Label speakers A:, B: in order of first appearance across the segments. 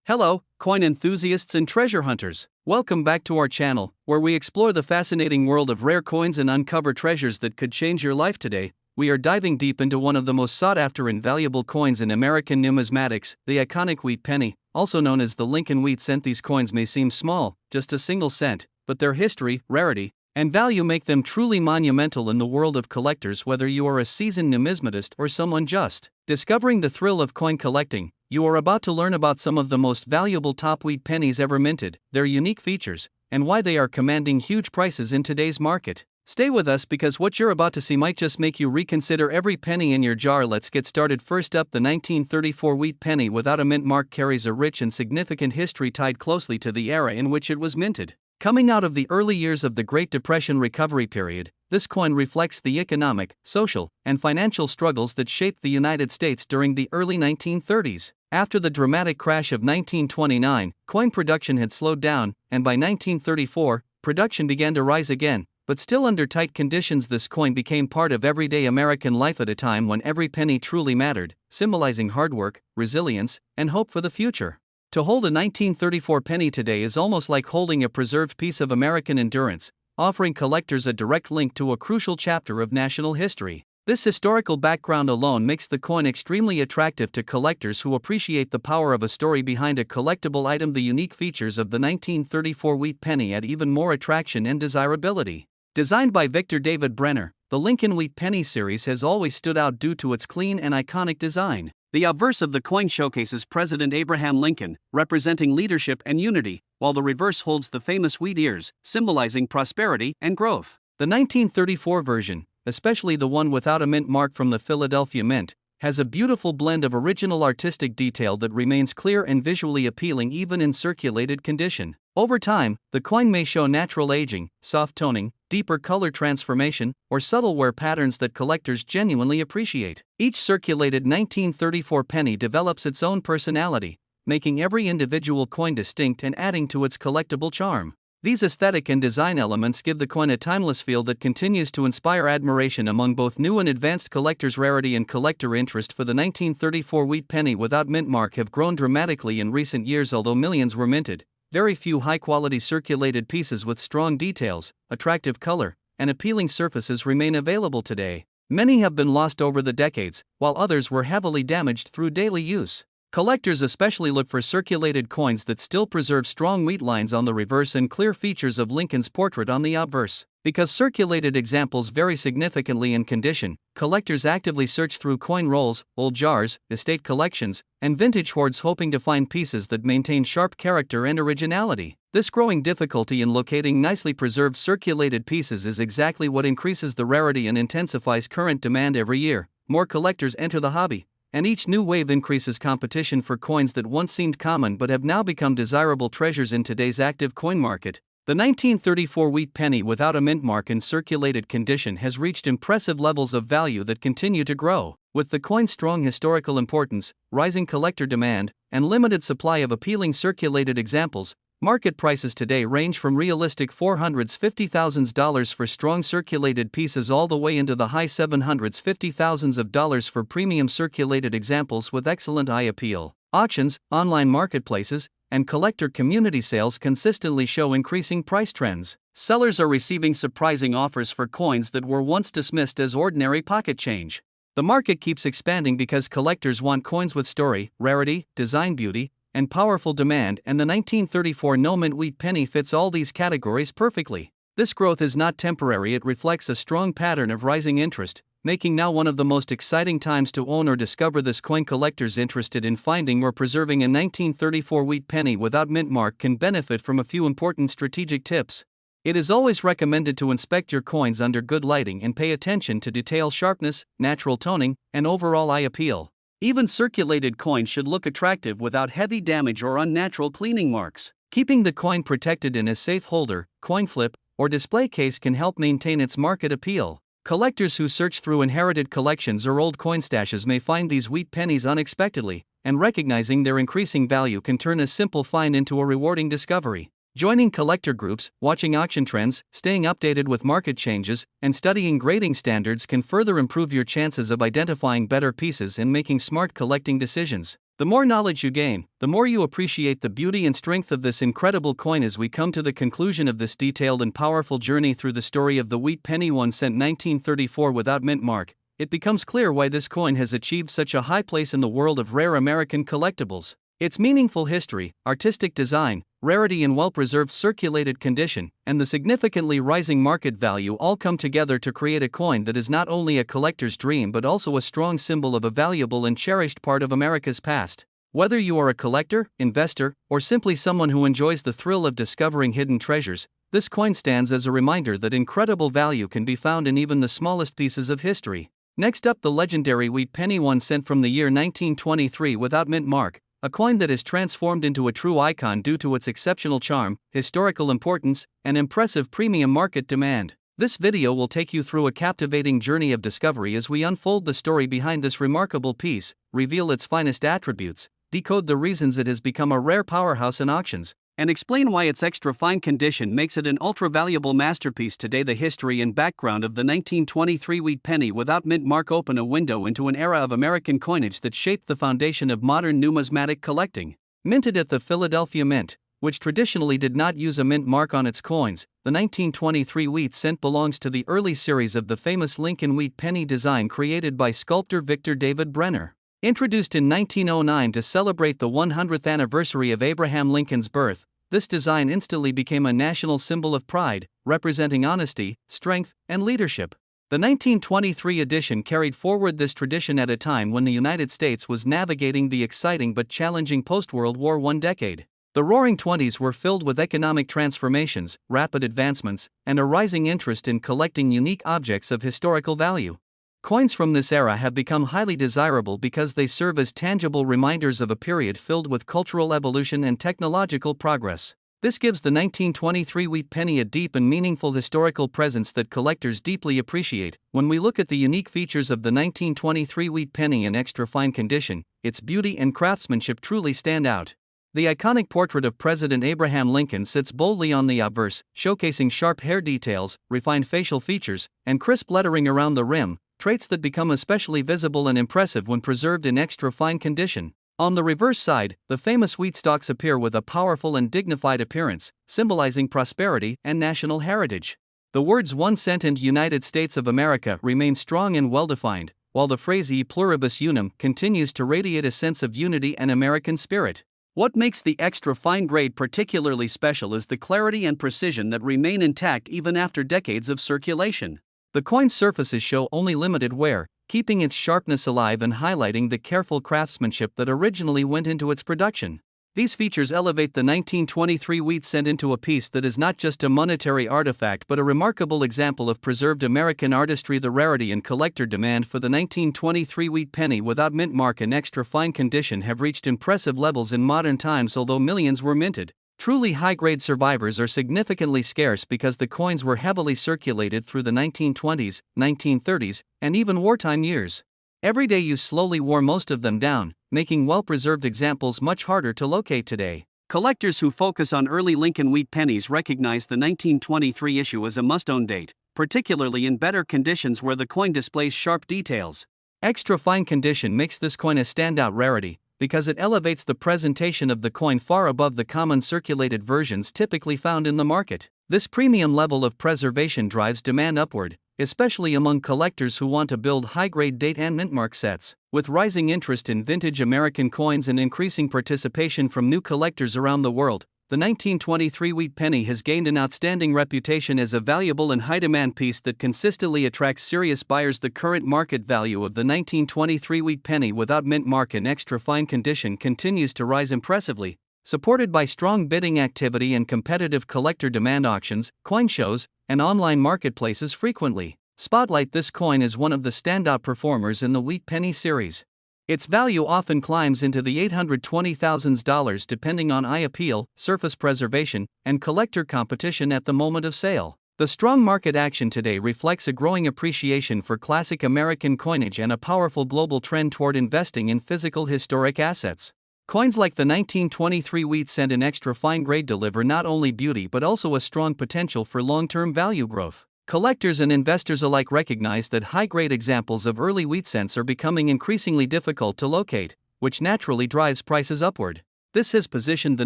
A: Hello, coin enthusiasts and treasure hunters. Welcome back to our channel, where we explore the fascinating world of rare coins and uncover treasures that could change your life today. We are diving deep into one of the most sought-after and valuable coins in American numismatics, the iconic wheat penny, also known as the Lincoln wheat cent. These coins may seem small, just a single cent, but their history, rarity, and value make them truly monumental in the world of collectors. Whether you are a seasoned numismatist or someone just discovering the thrill of coin collecting, you are about to learn about some of the most valuable top wheat pennies ever minted, their unique features, and why they are commanding huge prices in today's market. Stay with us because what you're about to see might just make you reconsider every penny in your jar. Let's get started. First up, the 1934 wheat penny without a mint mark carries a rich and significant history tied closely to the era in which it was minted. Coming out of the early years of the Great Depression recovery period, this coin reflects the economic, social, and financial struggles that shaped the United States during the early 1930s. After the dramatic crash of 1929, coin production had slowed down, and by 1934, production began to rise again, but still under tight conditions. This coin became part of everyday American life at a time when every penny truly mattered, symbolizing hard work, resilience, and hope for the future. To hold a 1934 penny today is almost like holding a preserved piece of American endurance, offering collectors a direct link to a crucial chapter of national history. This historical background alone makes the coin extremely attractive to collectors who appreciate the power of a story behind a collectible item. The unique features of the 1934 wheat penny add even more attraction and desirability. Designed by Victor David Brenner, the Lincoln Wheat Penny series has always stood out due to its clean and iconic design. The obverse of the coin showcases President Abraham Lincoln, representing leadership and unity, while the reverse holds the famous wheat ears, symbolizing prosperity and growth. The 1934 version, especially the one without a mint mark from the Philadelphia Mint, has a beautiful blend of original artistic detail that remains clear and visually appealing even in circulated condition. Over time, the coin may show natural aging, soft toning, deeper color transformation, or subtle wear patterns that collectors genuinely appreciate. Each circulated 1934 penny develops its own personality, making every individual coin distinct and adding to its collectible charm. These aesthetic and design elements give the coin a timeless feel that continues to inspire admiration among both new and advanced collectors. Rarity and collector interest for the 1934 wheat penny without mint mark have grown dramatically in recent years. Although millions were minted, very few high-quality circulated pieces with strong details, attractive color, and appealing surfaces remain available today. Many have been lost over the decades, while others were heavily damaged through daily use. Collectors especially look for circulated coins that still preserve strong wheat lines on the reverse and clear features of Lincoln's portrait on the obverse. Because circulated examples vary significantly in condition, collectors actively search through coin rolls, old jars, estate collections, and vintage hoards hoping to find pieces that maintain sharp character and originality. This growing difficulty in locating nicely preserved circulated pieces is exactly what increases the rarity and intensifies current demand every year. More collectors enter the hobby, and each new wave increases competition for coins that once seemed common but have now become desirable treasures in today's active coin market. The 1934 wheat penny without a mint mark in circulated condition has reached impressive levels of value that continue to grow. With the coin's strong historical importance, rising collector demand, and limited supply of appealing circulated examples, market prices today range from realistic $450,000 for strong circulated pieces all the way into the high $750,000 for premium circulated examples with excellent eye appeal. Auctions, online marketplaces, and collector community sales consistently show increasing price trends. Sellers are receiving surprising offers for coins that were once dismissed as ordinary pocket change. The market keeps expanding because collectors want coins with story, rarity, design beauty, and powerful demand, and the 1934 no-mint wheat penny fits all these categories perfectly. This growth is not temporary, it reflects a strong pattern of rising interest, making now one of the most exciting times to own or discover this coin. Collectors interested in finding or preserving a 1934 wheat penny without mint mark can benefit from a few important strategic tips. It is always recommended to inspect your coins under good lighting and pay attention to detail sharpness, natural toning, and overall eye appeal. Even circulated coins should look attractive without heavy damage or unnatural cleaning marks. Keeping the coin protected in a safe holder, coin flip, or display case can help maintain its market appeal. Collectors who search through inherited collections or old coin stashes may find these wheat pennies unexpectedly, and recognizing their increasing value can turn a simple find into a rewarding discovery. Joining collector groups, watching auction trends, staying updated with market changes, and studying grading standards can further improve your chances of identifying better pieces and making smart collecting decisions. The more knowledge you gain, the more you appreciate the beauty and strength of this incredible coin. As we come to the conclusion of this detailed and powerful journey through the story of the wheat penny 1 cent 1934 without mint mark, it becomes clear why this coin has achieved such a high place in the world of rare American collectibles. Its meaningful history, artistic design, rarity and well-preserved circulated condition, and the significantly rising market value all come together to create a coin that is not only a collector's dream but also a strong symbol of a valuable and cherished part of America's past. Whether you are a collector, investor, or simply someone who enjoys the thrill of discovering hidden treasures, this coin stands as a reminder that incredible value can be found in even the smallest pieces of history. Next up, the legendary wheat penny 1 cent from the year 1923 without mint mark, a coin that is transformed into a true icon due to its exceptional charm, historical importance, and impressive premium market demand. This video will take you through a captivating journey of discovery as we unfold the story behind this remarkable piece, reveal its finest attributes, decode the reasons it has become a rare powerhouse in auctions, and explain why its extra fine condition makes it an ultra-valuable masterpiece today. The history and background of the 1923 wheat penny without mint mark open a window into an era of American coinage that shaped the foundation of modern numismatic collecting. Minted at the Philadelphia Mint, which traditionally did not use a mint mark on its coins, the 1923 wheat cent belongs to the early series of the famous Lincoln wheat penny design created by sculptor Victor David Brenner. Introduced in 1909 to celebrate the 100th anniversary of Abraham Lincoln's birth, this design instantly became a national symbol of pride, representing honesty, strength, and leadership. The 1923 edition carried forward this tradition at a time when the United States was navigating the exciting but challenging post-World War I decade. The Roaring Twenties were filled with economic transformations, rapid advancements, and a rising interest in collecting unique objects of historical value. Coins from this era have become highly desirable because they serve as tangible reminders of a period filled with cultural evolution and technological progress. This gives the 1923 wheat penny a deep and meaningful historical presence that collectors deeply appreciate. When we look at the unique features of the 1923 wheat penny in extra fine condition, its beauty and craftsmanship truly stand out. The iconic portrait of President Abraham Lincoln sits boldly on the obverse, showcasing sharp hair details, refined facial features, and crisp lettering around the rim, traits that become especially visible and impressive when preserved in extra fine condition. On the reverse side, the famous wheat stalks appear with a powerful and dignified appearance, symbolizing prosperity and national heritage. The words 1 cent and United States of America remain strong and well-defined, while the phrase E pluribus unum continues to radiate a sense of unity and American spirit. What makes the extra fine grade particularly special is the clarity and precision that remain intact even after decades of circulation. The coin's surfaces show only limited wear, keeping its sharpness alive and highlighting the careful craftsmanship that originally went into its production. These features elevate the 1923 wheat cent into a piece that is not just a monetary artifact but a remarkable example of preserved American artistry. The rarity and collector demand for the 1923 wheat penny without mint mark in extra fine condition have reached impressive levels in modern times. Although millions were minted, truly high-grade survivors are significantly scarce because the coins were heavily circulated through the 1920s, 1930s, and even wartime years. Everyday use slowly wore most of them down, making well-preserved examples much harder to locate today. Collectors who focus on early Lincoln wheat pennies recognize the 1923 issue as a must-own date, particularly in better conditions where the coin displays sharp details. Extra fine condition makes this coin a standout rarity, because it elevates the presentation of the coin far above the common circulated versions typically found in the market. This premium level of preservation drives demand upward, especially among collectors who want to build high-grade date and mint mark sets. With rising interest in vintage American coins and increasing participation from new collectors around the world, the 1923 wheat penny has gained an outstanding reputation as a valuable and high-demand piece that consistently attracts serious buyers. The current market value of the 1923 wheat penny without mint mark in extra fine condition continues to rise impressively, supported by strong bidding activity and competitive collector demand. Auctions, coin shows, and online marketplaces frequently spotlight this coin as one of the standout performers in the wheat penny series. Its value often climbs into the $820,000 depending on eye appeal, surface preservation, and collector competition at the moment of sale. The strong market action today reflects a growing appreciation for classic American coinage and a powerful global trend toward investing in physical historic assets. Coins like the 1923 wheat cent in extra fine grade deliver not only beauty but also a strong potential for long-term value growth. Collectors and investors alike recognize that high-grade examples of early wheat cents are becoming increasingly difficult to locate, which naturally drives prices upward. This has positioned the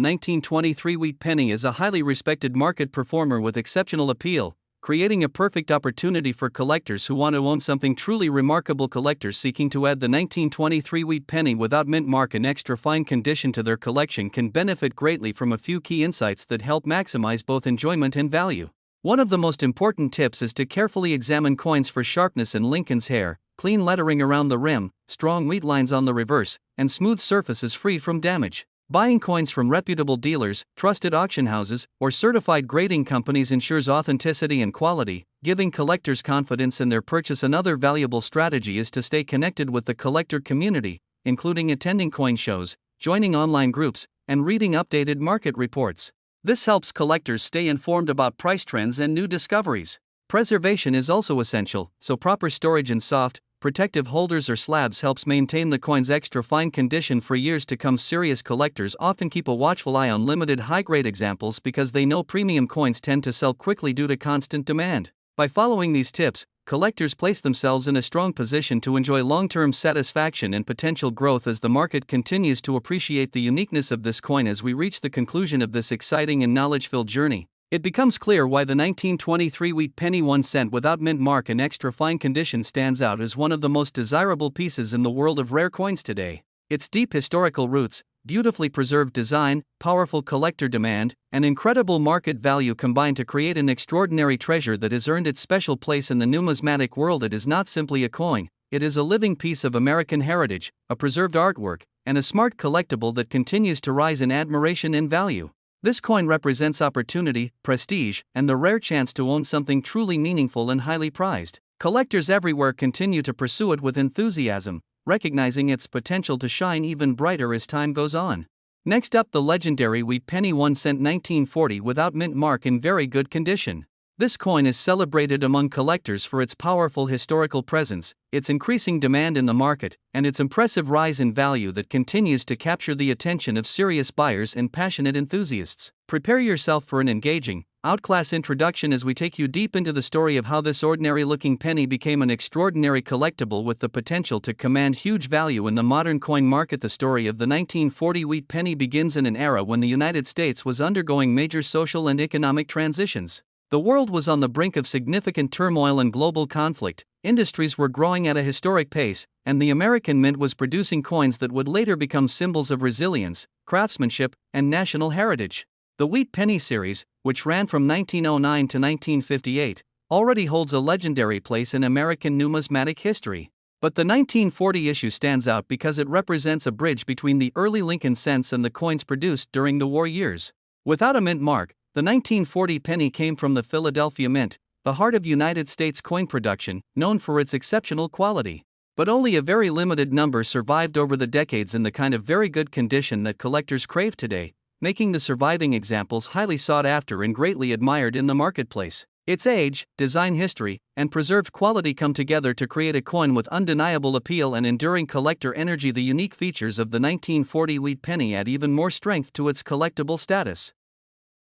A: 1923 wheat penny as a highly respected market performer with exceptional appeal, creating a perfect opportunity for collectors who want to own something truly remarkable. Collectors seeking to add the 1923 wheat penny without mint mark in extra fine condition to their collection can benefit greatly from a few key insights that help maximize both enjoyment and value. One of the most important tips is to carefully examine coins for sharpness and Lincoln's hair, clean lettering around the rim, strong wheat lines on the reverse, and smooth surfaces free from damage. Buying coins from reputable dealers, trusted auction houses, or certified grading companies ensures authenticity and quality, giving collectors confidence in their purchase. Another valuable strategy is to stay connected with the collector community, including attending coin shows, joining online groups, and reading updated market reports. This helps collectors stay informed about price trends and new discoveries. Preservation is also essential, so proper storage in soft, protective holders or slabs helps maintain the coin's extra fine condition for years to come. Serious collectors often keep a watchful eye on limited high-grade examples because they know premium coins tend to sell quickly due to constant demand. By following these tips, collectors place themselves in a strong position to enjoy long-term satisfaction and potential growth as the market continues to appreciate the uniqueness of this coin. As we reach the conclusion of this exciting and knowledge-filled journey, it becomes clear why the 1923 wheat penny 1 cent without mint mark in extra fine condition stands out as one of the most desirable pieces in the world of rare coins today. Its deep historical roots, beautifully preserved design, powerful collector demand, and incredible market value combine to create an extraordinary treasure that has earned its special place in the numismatic world. It is not simply a coin, it is a living piece of American heritage, a preserved artwork, and a smart collectible that continues to rise in admiration and value. This coin represents opportunity, prestige, and the rare chance to own something truly meaningful and highly prized. Collectors everywhere continue to pursue it with enthusiasm, recognizing its potential to shine even brighter as time goes on. Next up, the legendary wheat penny 1 cent 1940 without mint mark in very good condition. This coin is celebrated among collectors for its powerful historical presence, its increasing demand in the market, and its impressive rise in value that continues to capture the attention of serious buyers and passionate enthusiasts. Prepare yourself for an engaging, outclass introduction as we take you deep into the story of how this ordinary-looking penny became an extraordinary collectible with the potential to command huge value in the modern coin market. The story of the 1940 wheat penny begins in an era when the United States was undergoing major social and economic transitions. The world was on the brink of significant turmoil and global conflict, industries were growing at a historic pace, and the American Mint was producing coins that would later become symbols of resilience, craftsmanship, and national heritage. The Wheat Penny series, which ran from 1909 to 1958, already holds a legendary place in American numismatic history. But the 1940 issue stands out because it represents a bridge between the early Lincoln cents and the coins produced during the war years. Without a mint mark, the 1940 penny came from the Philadelphia Mint, the heart of United States coin production, known for its exceptional quality. But only a very limited number survived over the decades in the kind of very good condition that collectors crave today, making the surviving examples highly sought after and greatly admired in the marketplace. Its age, design history, and preserved quality come together to create a coin with undeniable appeal and enduring collector energy. The unique features of the 1940 wheat penny add even more strength to its collectible status.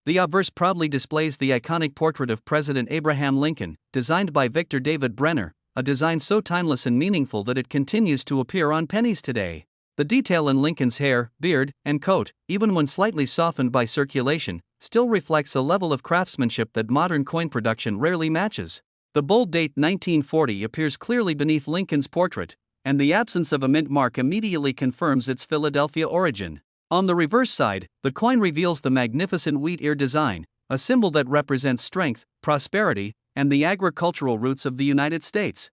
A: The obverse proudly displays the iconic portrait of President Abraham Lincoln, designed by Victor David Brenner, a design so timeless and meaningful that it continues to appear on pennies today. The detail in Lincoln's hair, beard, and coat, even when slightly softened by circulation, still reflects a level of craftsmanship that modern coin production rarely matches. The bold date 1940 appears clearly beneath Lincoln's portrait, and the absence of a mint mark immediately confirms its Philadelphia origin. On the reverse side, the coin reveals the magnificent wheat ear design, a symbol that represents strength, prosperity, and the agricultural roots of the United States.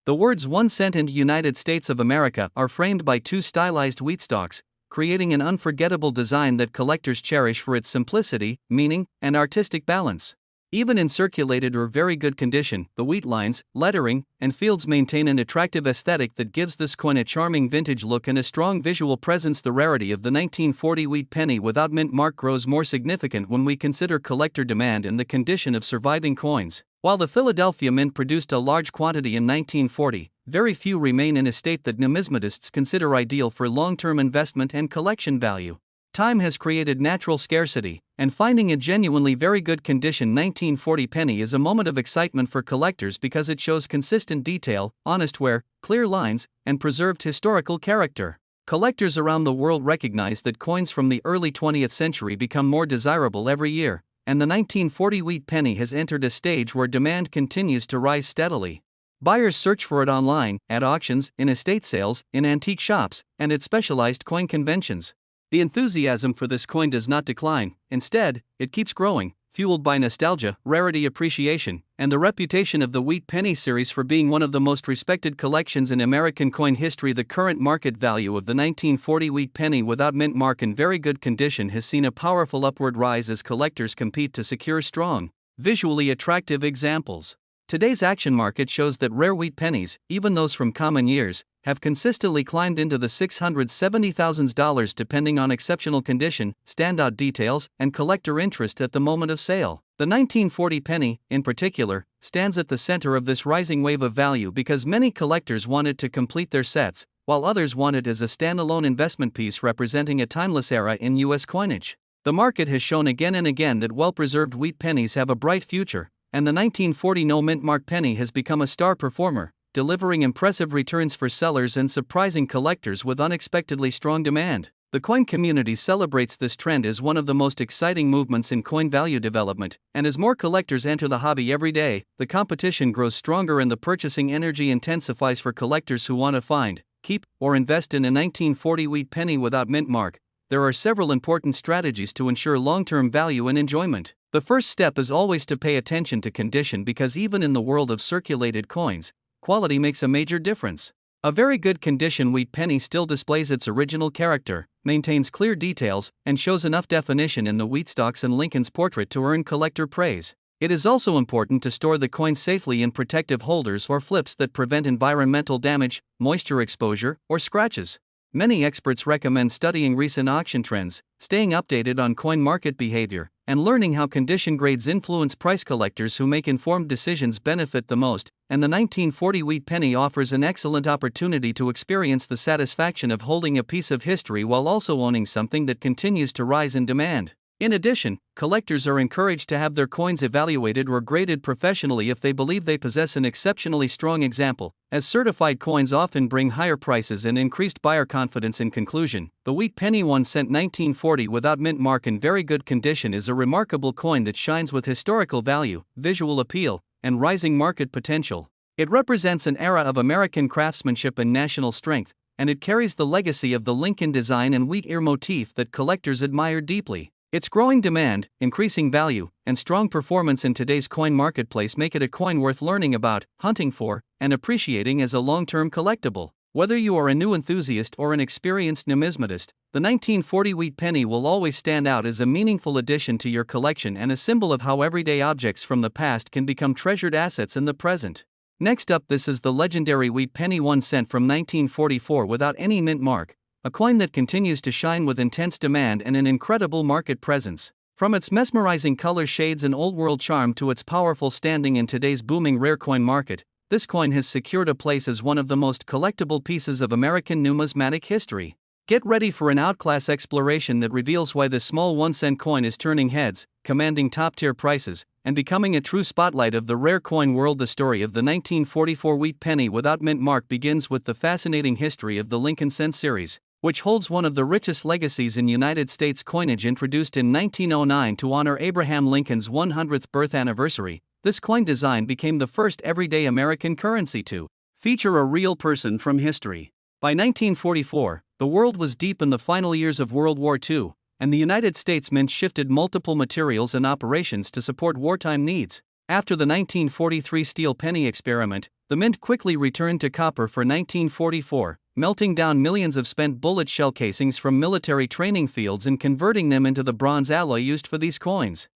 A: The words 1 cent and United States of America are framed by two stylized wheat stalks, creating an unforgettable design that collectors cherish for its simplicity, meaning, and artistic balance. Even in circulated or very good condition, the wheat lines, lettering, and fields maintain an attractive aesthetic that gives this coin a charming vintage look and a strong visual presence. The rarity of the 1940 wheat penny without mint mark grows more significant when we consider collector demand and the condition of surviving coins. While the Philadelphia Mint produced a large quantity in 1940, very few remain in a state that numismatists consider ideal for long-term investment and collection value. Time has created natural scarcity, and finding a genuinely very good condition 1940 penny is a moment of excitement for collectors because it shows consistent detail, honest wear, clear lines, and preserved historical character. Collectors around the world recognize that coins from the early 20th century become more desirable every year, and the 1940 wheat penny has entered a stage where demand continues to rise steadily. Buyers search for it online, at auctions, in estate sales, in antique shops, and at specialized coin conventions. The enthusiasm for this coin does not decline, instead, it keeps growing, fueled by nostalgia, rarity appreciation, and the reputation of the Wheat Penny series for being one of the most respected collections in American coin history. The current market value of the 1940 wheat penny without mint mark in very good condition has seen a powerful upward rise as collectors compete to secure strong, visually attractive examples. Today's action market shows that rare wheat pennies, even those from common years, have consistently climbed into the $670,000 depending on exceptional condition, standout details, and collector interest at the moment of sale. The 1940 penny, in particular, stands at the center of this rising wave of value because many collectors want it to complete their sets, while others want it as a standalone investment piece representing a timeless era in U.S. coinage. The market has shown again and again that well-preserved wheat pennies have a bright future, and the 1940 no-mint mark penny has become a star performer, delivering impressive returns for sellers and surprising collectors with unexpectedly strong demand. The coin community celebrates this trend as one of the most exciting movements in coin value development, and as more collectors enter the hobby every day, the competition grows stronger and the purchasing energy intensifies for collectors who want to find, keep, or invest in a 1940 wheat penny without mint mark. There are several important strategies to ensure long-term value and enjoyment. The first step is always to pay attention to condition because even in the world of circulated coins, quality makes a major difference. A very good condition wheat penny still displays its original character, maintains clear details, and shows enough definition in the Wheatstocks and Lincoln's portrait to earn collector praise. It is also important to store the coin safely in protective holders or flips that prevent environmental damage, moisture exposure, or scratches. Many experts recommend studying recent auction trends, staying updated on coin market behavior, and learning how condition grades influence price. Collectors who make informed decisions benefit the most, and the 1940 wheat penny offers an excellent opportunity to experience the satisfaction of holding a piece of history while also owning something that continues to rise in demand. In addition, collectors are encouraged to have their coins evaluated or graded professionally if they believe they possess an exceptionally strong example, as certified coins often bring higher prices and increased buyer confidence. In conclusion, the wheat penny 1-cent 1940 without mint mark in very good condition is a remarkable coin that shines with historical value, visual appeal, and rising market potential. It represents an era of American craftsmanship and national strength, and it carries the legacy of the Lincoln design and wheat ear motif that collectors admire deeply. Its growing demand, increasing value, and strong performance in today's coin marketplace make it a coin worth learning about, hunting for, and appreciating as a long-term collectible. Whether you are a new enthusiast or an experienced numismatist, the 1940 wheat penny will always stand out as a meaningful addition to your collection and a symbol of how everyday objects from the past can become treasured assets in the present. Next up, this is the legendary wheat penny 1 cent from 1944 without any mint mark, a coin that continues to shine with intense demand and an incredible market presence. From its mesmerizing color shades and old-world charm to its powerful standing in today's booming rare coin market, this coin has secured a place as one of the most collectible pieces of American numismatic history. Get ready for an outclass exploration that reveals why this small 1-cent coin is turning heads, commanding top-tier prices, and becoming a true spotlight of the rare coin world. The story of the 1944 wheat penny without mint mark begins with the fascinating history of the Lincoln Cent series, which holds one of the richest legacies in United States coinage. Introduced in 1909 to honor Abraham Lincoln's 100th birth anniversary, this coin design became the first everyday American currency to feature a real person from history. By 1944, the world was deep in the final years of World War II, and the United States Mint shifted multiple materials and operations to support wartime needs. After the 1943 steel penny experiment, the Mint quickly returned to copper for 1944, melting down millions of spent bullet shell casings from military training fields and converting them into the bronze alloy used for these coins.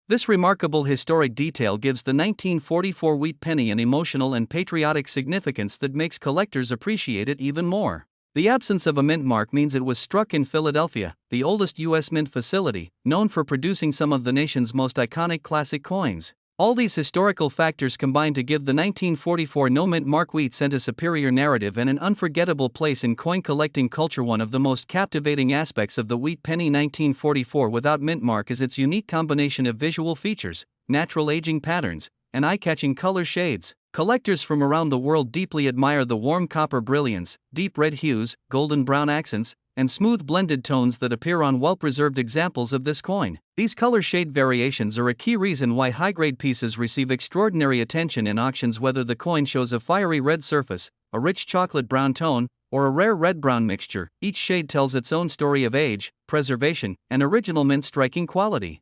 A: This remarkable historic detail gives the 1944 wheat penny an emotional and patriotic significance that makes collectors appreciate it even more. The absence of a mint mark means it was struck in Philadelphia, the oldest U.S. mint facility, known for producing some of the nation's most iconic classic coins. All these historical factors combine to give the 1944 no-mint mark wheat cent a superior narrative and an unforgettable place in coin collecting culture. One of the most captivating aspects of the wheat penny 1944 without mint mark is its unique combination of visual features, natural aging patterns, and eye-catching color shades. Collectors from around the world deeply admire the warm copper brilliance, deep red hues, golden brown accents, and smooth blended tones that appear on well-preserved examples of this coin. These color shade variations are a key reason why high-grade pieces receive extraordinary attention in auctions, whether the coin shows a fiery red surface, a rich chocolate brown tone, or a rare red-brown mixture. Each shade tells its own story of age, preservation, and original mint-striking quality.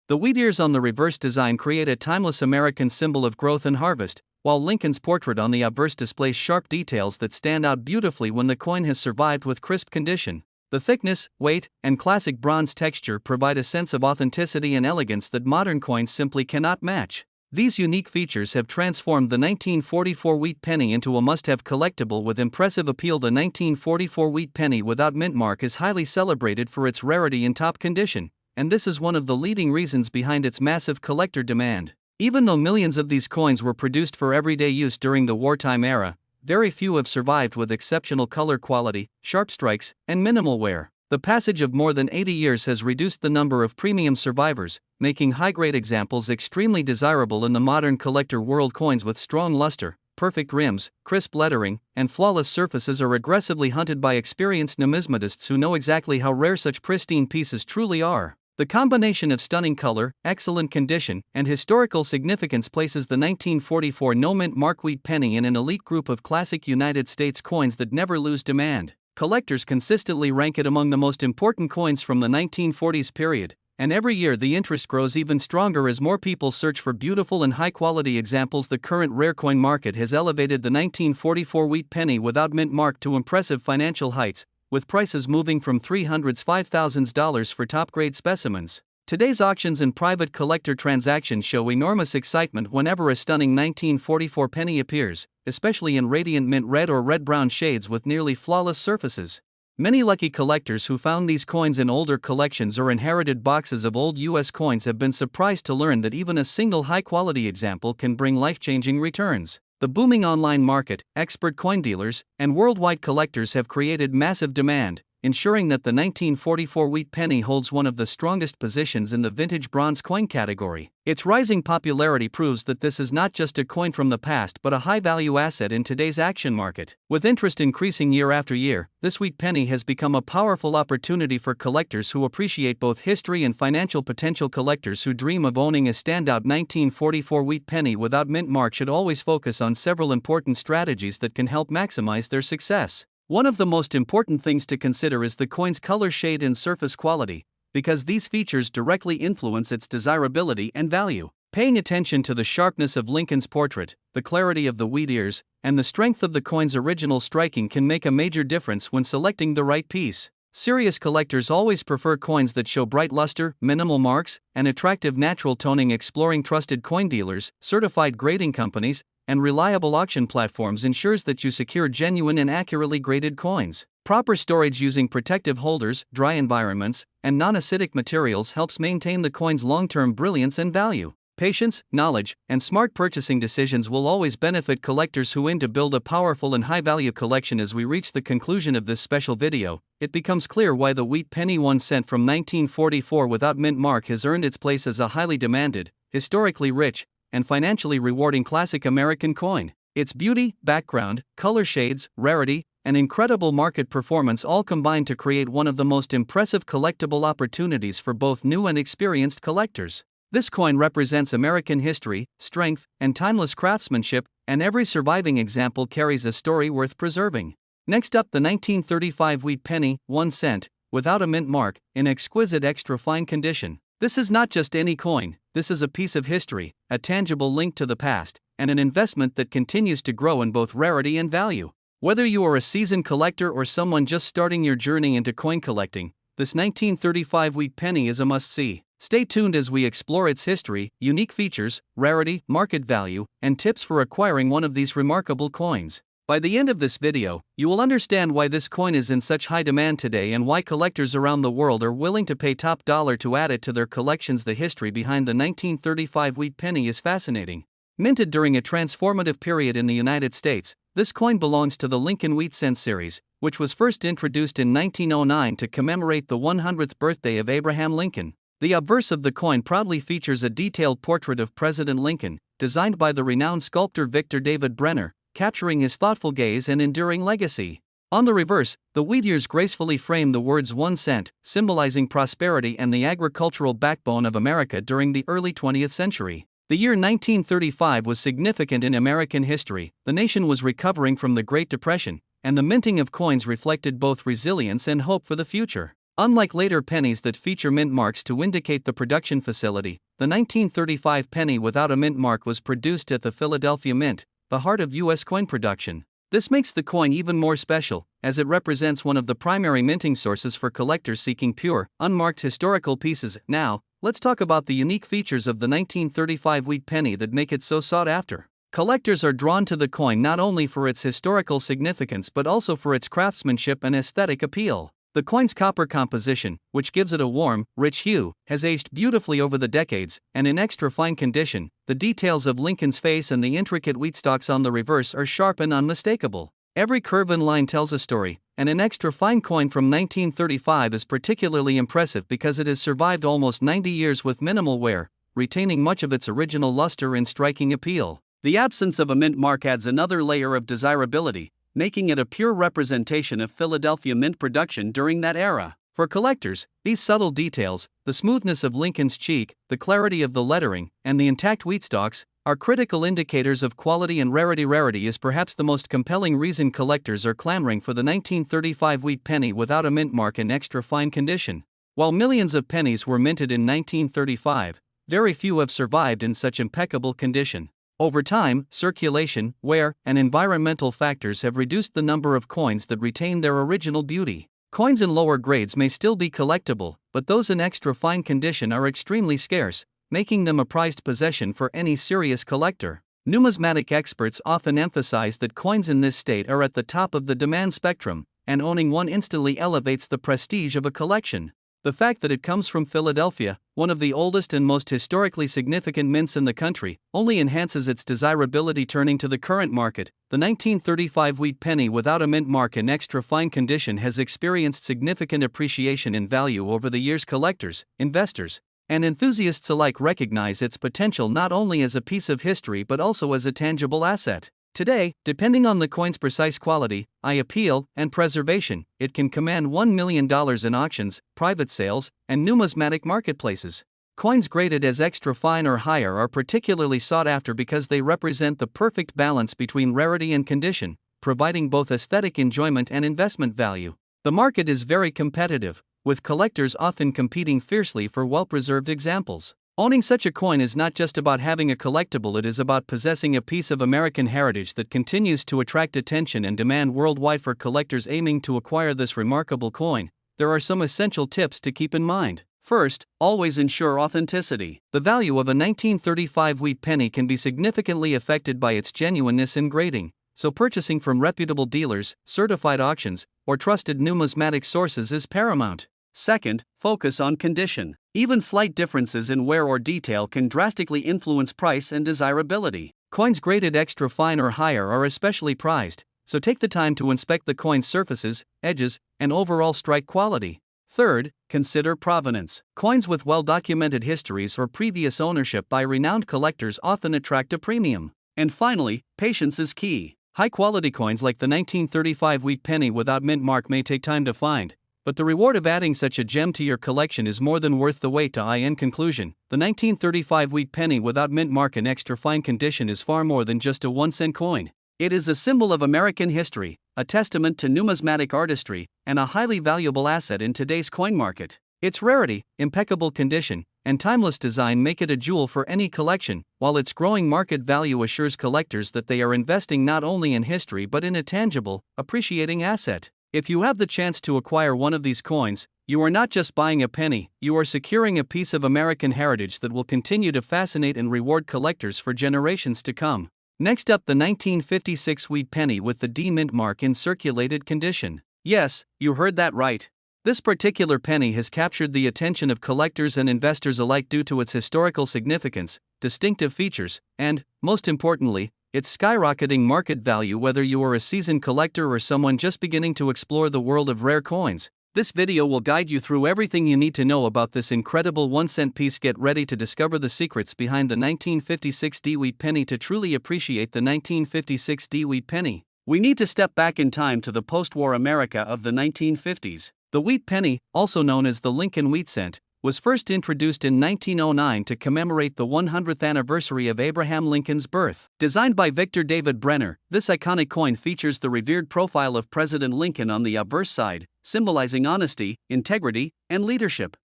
A: The wheat ears on the reverse design create a timeless American symbol of growth and harvest, while Lincoln's portrait on the obverse displays sharp details that stand out beautifully when the coin has survived with crisp condition. The thickness, weight, and classic bronze texture provide a sense of authenticity and elegance that modern coins simply cannot match. These unique features have transformed the 1944 wheat penny into a must-have collectible with impressive appeal. The 1944 wheat penny without mint mark is highly celebrated for its rarity and top condition, and this is one of the leading reasons behind its massive collector demand. Even though millions of these coins were produced for everyday use during the wartime era, very few have survived with exceptional color quality, sharp strikes, and minimal wear. The passage of more than 80 years has reduced the number of premium survivors, making high-grade examples extremely desirable in the modern collector world. Coins with strong luster, perfect rims, crisp lettering, and flawless surfaces are aggressively hunted by experienced numismatists who know exactly how rare such pristine pieces truly are. The combination of stunning color, excellent condition, and historical significance places the 1944 no-mint mark wheat penny in an elite group of classic United States coins that never lose demand. Collectors consistently rank it among the most important coins from the 1940s period, and every year the interest grows even stronger as more people search for beautiful and high-quality examples. The current rare coin market has elevated the 1944 wheat penny without mint mark to impressive financial heights, with prices moving from $300s to $5,000 for top-grade specimens. Today's auctions and private collector transactions show enormous excitement whenever a stunning 1944 penny appears, especially in radiant mint red or red-brown shades with nearly flawless surfaces. Many lucky collectors who found these coins in older collections or inherited boxes of old U.S. coins have been surprised to learn that even a single high-quality example can bring life-changing returns. The booming online market, expert coin dealers, and worldwide collectors have created massive demand, ensuring that the 1944 wheat penny holds one of the strongest positions in the vintage bronze coin category. Its rising popularity proves that this is not just a coin from the past but a high-value asset in today's action market. With interest increasing year after year, this wheat penny has become a powerful opportunity for collectors who appreciate both history and financial potential. Collectors who dream of owning a standout 1944 wheat penny without mint mark should always focus on several important strategies that can help maximize their success. One of the most important things to consider is the coin's color shade and surface quality, because these features directly influence its desirability and value. Paying attention to the sharpness of Lincoln's portrait, the clarity of the wheat ears, and the strength of the coin's original striking can make a major difference when selecting the right piece. Serious collectors always prefer coins that show bright luster, minimal marks, and attractive natural toning. Exploring trusted coin dealers, certified grading companies, and reliable auction platforms ensures that you secure genuine and accurately graded coins. Proper storage using protective holders, dry environments, and non-acidic materials helps maintain the coin's long-term brilliance and value. Patience, knowledge, and smart purchasing decisions will always benefit collectors who aim to build a powerful and high-value collection. As we reach the conclusion of this special video, it becomes clear why the wheat penny 1 cent from 1944 without mint mark has earned its place as a highly demanded, historically rich, and financially rewarding classic American coin. Its beauty, background, color shades, rarity, and incredible market performance all combine to create one of the most impressive collectible opportunities for both new and experienced collectors. This coin represents American history, strength, and timeless craftsmanship, and every surviving example carries a story worth preserving. Next up, the 1935 wheat penny, 1 cent, without a mint mark, in exquisite extra fine condition. This is not just any coin, this is a piece of history, a tangible link to the past, and an investment that continues to grow in both rarity and value. Whether you are a seasoned collector or someone just starting your journey into coin collecting, this 1935 wheat penny is a must-see. Stay tuned as we explore its history, unique features, rarity, market value, and tips for acquiring one of these remarkable coins. By the end of this video, you will understand why this coin is in such high demand today and why collectors around the world are willing to pay top dollar to add it to their collections. The history behind the 1935 wheat penny is fascinating. Minted during a transformative period in the United States, this coin belongs to the Lincoln Wheat Cent series, which was first introduced in 1909 to commemorate the 100th birthday of Abraham Lincoln. The obverse of the coin proudly features a detailed portrait of President Lincoln, designed by the renowned sculptor Victor David Brenner, capturing his thoughtful gaze and enduring legacy. On the reverse, the wheat ears gracefully frame the words 1 cent, symbolizing prosperity and the agricultural backbone of America during the early 20th century. The year 1935 was significant in American history. The nation was recovering from the Great Depression, and the minting of coins reflected both resilience and hope for the future. Unlike later pennies that feature mint marks to indicate the production facility, the 1935 penny without a mint mark was produced at the Philadelphia Mint, the heart of U.S. coin production. This makes the coin even more special, as it represents one of the primary minting sources for collectors seeking pure, unmarked historical pieces. Now, let's talk about the unique features of the 1935 wheat penny that make it so sought after. Collectors are drawn to the coin not only for its historical significance but also for its craftsmanship and aesthetic appeal. The coin's copper composition, which gives it a warm, rich hue, has aged beautifully over the decades, and in extra fine condition. The details of Lincoln's face and the intricate wheat stalks on the reverse are sharp and unmistakable. Every curve and line tells a story, and an extra fine coin from 1935 is particularly impressive because it has survived almost 90 years with minimal wear, retaining much of its original luster and striking appeal. The absence of a mint mark adds another layer of desirability, making it a pure representation of Philadelphia mint production during that era. For collectors, these subtle details, the smoothness of Lincoln's cheek, the clarity of the lettering, and the intact wheat stalks, are critical indicators of quality and rarity. Rarity is perhaps the most compelling reason collectors are clamoring for the 1935 wheat penny without a mint mark in extra fine condition. While millions of pennies were minted in 1935, very few have survived in such impeccable condition. Over time, circulation, wear, and environmental factors have reduced the number of coins that retain their original beauty. Coins in lower grades may still be collectible, but those in extra fine condition are extremely scarce, making them a prized possession for any serious collector. Numismatic experts often emphasize that coins in this state are at the top of the demand spectrum, and owning one instantly elevates the prestige of a collection. The fact that it comes from Philadelphia, one of the oldest and most historically significant mints in the country, only enhances its desirability. Turning to the current market, the 1935 wheat penny without a mint mark in extra fine condition has experienced significant appreciation in value over the years. Collectors, investors, and enthusiasts alike recognize its potential not only as a piece of history but also as a tangible asset. Today, depending on the coin's precise quality, eye appeal, and preservation, it can command $1 million in auctions, private sales, and numismatic marketplaces. Coins graded as extra fine or higher are particularly sought after because they represent the perfect balance between rarity and condition, providing both aesthetic enjoyment and investment value. The market is very competitive, with collectors often competing fiercely for well-preserved examples. Owning such a coin is not just about having a collectible, it is about possessing a piece of American heritage that continues to attract attention and demand worldwide. For collectors aiming to acquire this remarkable coin, there are some essential tips to keep in mind. First, always ensure authenticity. The value of a 1935 wheat penny can be significantly affected by its genuineness in grading, so purchasing from reputable dealers, certified auctions, or trusted numismatic sources is paramount. Second, focus on condition. Even slight differences in wear or detail can drastically influence price and desirability. Coins graded extra fine or higher are especially prized, so take the time to inspect the coin's surfaces, edges, and overall strike quality. Third, consider provenance. Coins with well-documented histories or previous ownership by renowned collectors often attract a premium. And finally, patience is key. High-quality coins like the 1935 wheat penny without mint mark may take time to find, but the reward of adding such a gem to your collection is more than worth the wait. In conclusion, the 1935 wheat penny without mint mark in extra fine condition is far more than just a 1-cent coin. It is a symbol of American history, a testament to numismatic artistry, and a highly valuable asset in today's coin market. Its rarity, impeccable condition, and timeless design make it a jewel for any collection, while its growing market value assures collectors that they are investing not only in history but in a tangible, appreciating asset. If you have the chance to acquire one of these coins, you are not just buying a penny, you are securing a piece of American heritage that will continue to fascinate and reward collectors for generations to come. Next up, the 1956 wheat penny with the D mint mark in circulated condition. Yes, you heard that right. This particular penny has captured the attention of collectors and investors alike due to its historical significance, distinctive features, and, most importantly, its skyrocketing market value. Whether you are a seasoned collector or someone just beginning to explore the world of rare coins, This video will guide you through everything you need to know about this incredible 1-cent piece. Get ready to discover the secrets behind the 1956 D-Wheat penny. To truly appreciate the 1956 D-Wheat penny, we need to step back in time to the post-war America of the 1950s. The wheat penny, also known as the Lincoln wheat cent, was first introduced in 1909 to commemorate the 100th anniversary of Abraham Lincoln's birth. Designed by Victor David Brenner, this iconic coin features the revered profile of President Lincoln on the obverse side, symbolizing honesty, integrity, and leadership.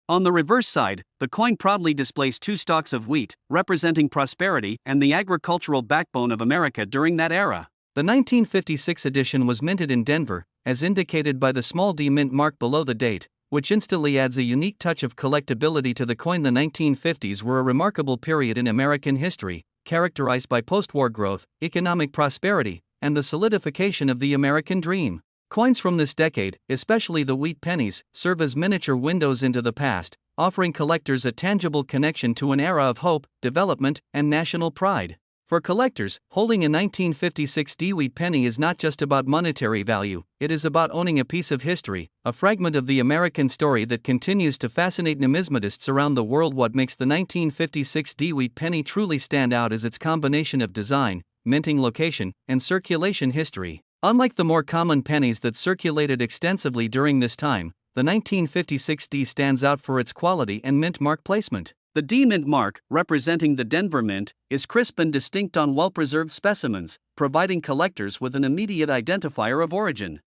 A: On the reverse side, the coin proudly displays two stalks of wheat, representing prosperity and the agricultural backbone of America during that era. The 1956 edition was minted in Denver, as indicated by the small D mint mark below the date, which instantly adds a unique touch of collectability to the coin. The 1950s were a remarkable period in American history, characterized by post-war growth, economic prosperity, and the solidification of the American dream. Coins from this decade, especially the wheat pennies, serve as miniature windows into the past, offering collectors a tangible connection to an era of hope, development, and national pride. For collectors, holding a 1956 D-Wheat penny is not just about monetary value, it is about owning a piece of history, a fragment of the American story that continues to fascinate numismatists around the world. What makes the 1956 D-Wheat penny truly stand out is its combination of design, minting location, and circulation history. Unlike the more common pennies that circulated extensively during this time, the 1956 D stands out for its quality and mint mark placement. The D mint mark, representing the Denver Mint, is crisp and distinct on well-preserved specimens, providing collectors with an immediate identifier of origin.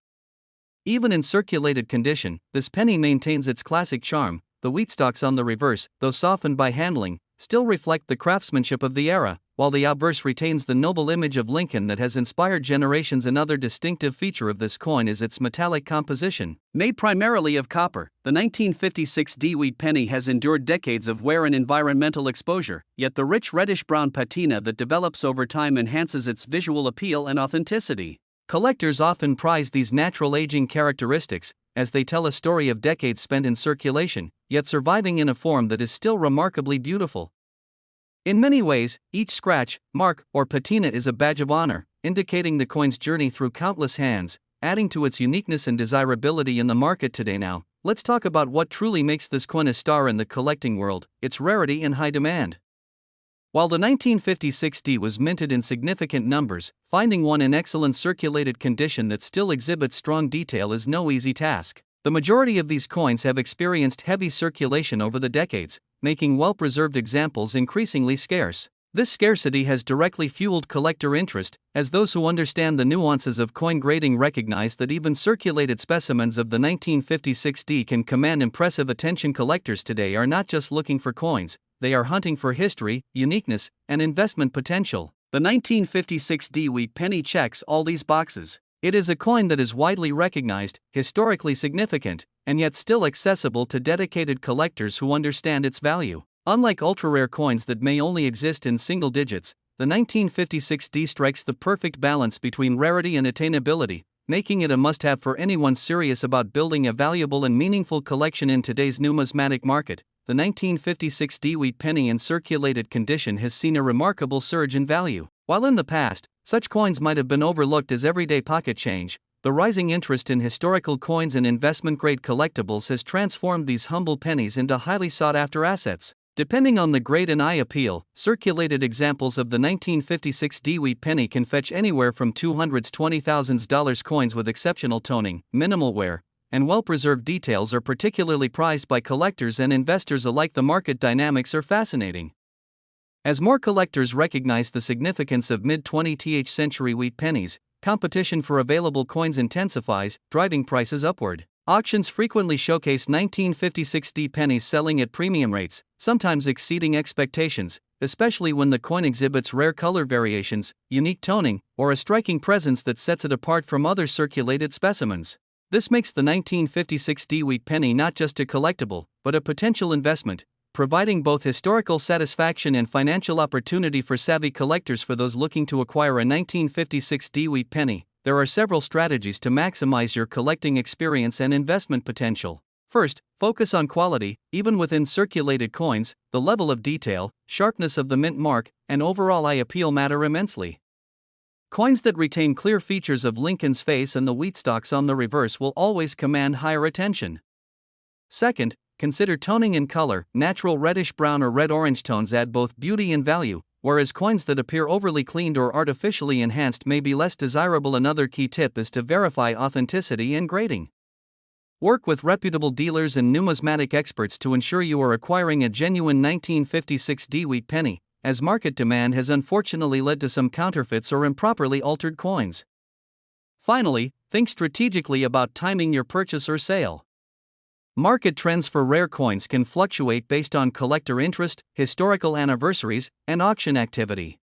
A: Even in circulated condition, this penny maintains its classic charm. The wheat stalks on the reverse, though softened by handling, still reflect the craftsmanship of the era, while the obverse retains the noble image of Lincoln that has inspired generations. Another distinctive feature of this coin is its metallic composition. Made primarily of copper, the 1956 D-Wheat penny has endured decades of wear and environmental exposure, yet the rich reddish-brown patina that develops over time enhances its visual appeal and authenticity. Collectors often prize these natural aging characteristics, as they tell a story of decades spent in circulation, yet surviving in a form that is still remarkably beautiful. In many ways, each scratch, mark, or patina is a badge of honor, indicating the coin's journey through countless hands, adding to its uniqueness and desirability in the market today. Now, let's talk about what truly makes this coin a star in the collecting world: its rarity and high demand. While the 1956 D was minted in significant numbers, finding one in excellent circulated condition that still exhibits strong detail is no easy task. The majority of these coins have experienced heavy circulation over the decades, making well-preserved examples increasingly scarce. This scarcity has directly fueled collector interest, as those who understand the nuances of coin grading recognize that even circulated specimens of the 1956 D can command impressive attention. Collectors today are not just looking for coins, they are hunting for history, uniqueness, and investment potential. The 1956 D-Wheat penny checks all these boxes. It is a coin that is widely recognized, historically significant, and yet still accessible to dedicated collectors who understand its value. Unlike ultra-rare coins that may only exist in single digits, the 1956 D strikes the perfect balance between rarity and attainability, making it a must-have for anyone serious about building a valuable and meaningful collection. In today's numismatic market, the 1956 D-Wheat penny in circulated condition has seen a remarkable surge in value. While in the past, such coins might have been overlooked as everyday pocket change, the rising interest in historical coins and investment-grade collectibles has transformed these humble pennies into highly sought-after assets. Depending on the grade and eye appeal, circulated examples of the 1956 D-Wheat penny can fetch anywhere from $200,000 to $20,000. Coins with exceptional toning, minimal wear, and well-preserved details are particularly prized by collectors and investors alike. The market dynamics are fascinating. As more collectors recognize the significance of mid-20th century wheat pennies, competition for available coins intensifies, driving prices upward. Auctions frequently showcase 1956 D pennies selling at premium rates, sometimes exceeding expectations, especially when the coin exhibits rare color variations, unique toning, or a striking presence that sets it apart from other circulated specimens. This makes the 1956 D-Wheat penny not just a collectible, but a potential investment, providing both historical satisfaction and financial opportunity for savvy collectors. For those looking to acquire a 1956 D-Wheat penny, there are several strategies to maximize your collecting experience and investment potential. First, focus on quality. Even within circulated coins, the level of detail, sharpness of the mint mark, and overall eye appeal matter immensely. Coins that retain clear features of Lincoln's face and the wheat stalks on the reverse will always command higher attention. Second, consider toning and color. Natural reddish-brown or red-orange tones add both beauty and value, whereas coins that appear overly cleaned or artificially enhanced may be less desirable. Another key tip is to verify authenticity and grading. Work with reputable dealers and numismatic experts to ensure you are acquiring a genuine 1956 wheat penny, as market demand has unfortunately led to some counterfeits or improperly altered coins. Finally, think strategically about timing your purchase or sale. Market trends for rare coins can fluctuate based on collector interest, historical anniversaries, and auction activity.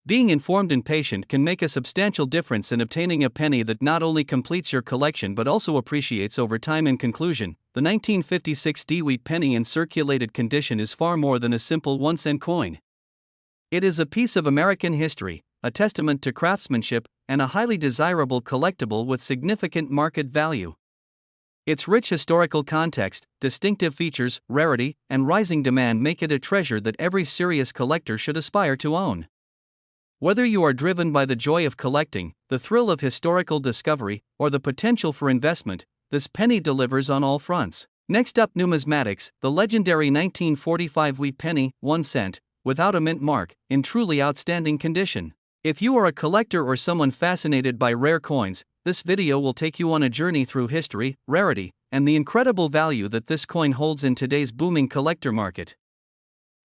A: Being informed and patient can make a substantial difference in obtaining a penny that not only completes your collection but also appreciates over time. In conclusion, the 1956 wheat penny in circulated condition is far more than a simple 1-cent coin. It is a piece of American history, a testament to craftsmanship, and a highly desirable collectible with significant market value. Its rich historical context, distinctive features, rarity, and rising demand make it a treasure that every serious collector should aspire to own. Whether you are driven by the joy of collecting, the thrill of historical discovery, or the potential for investment, this penny delivers on all fronts. Next up, numismatics, the legendary 1945 wheat penny, 1 cent, without a mint mark, in truly outstanding condition. If you are a collector or someone fascinated by rare coins, this video will take you on a journey through history, rarity, and the incredible value that this coin holds in today's booming collector market.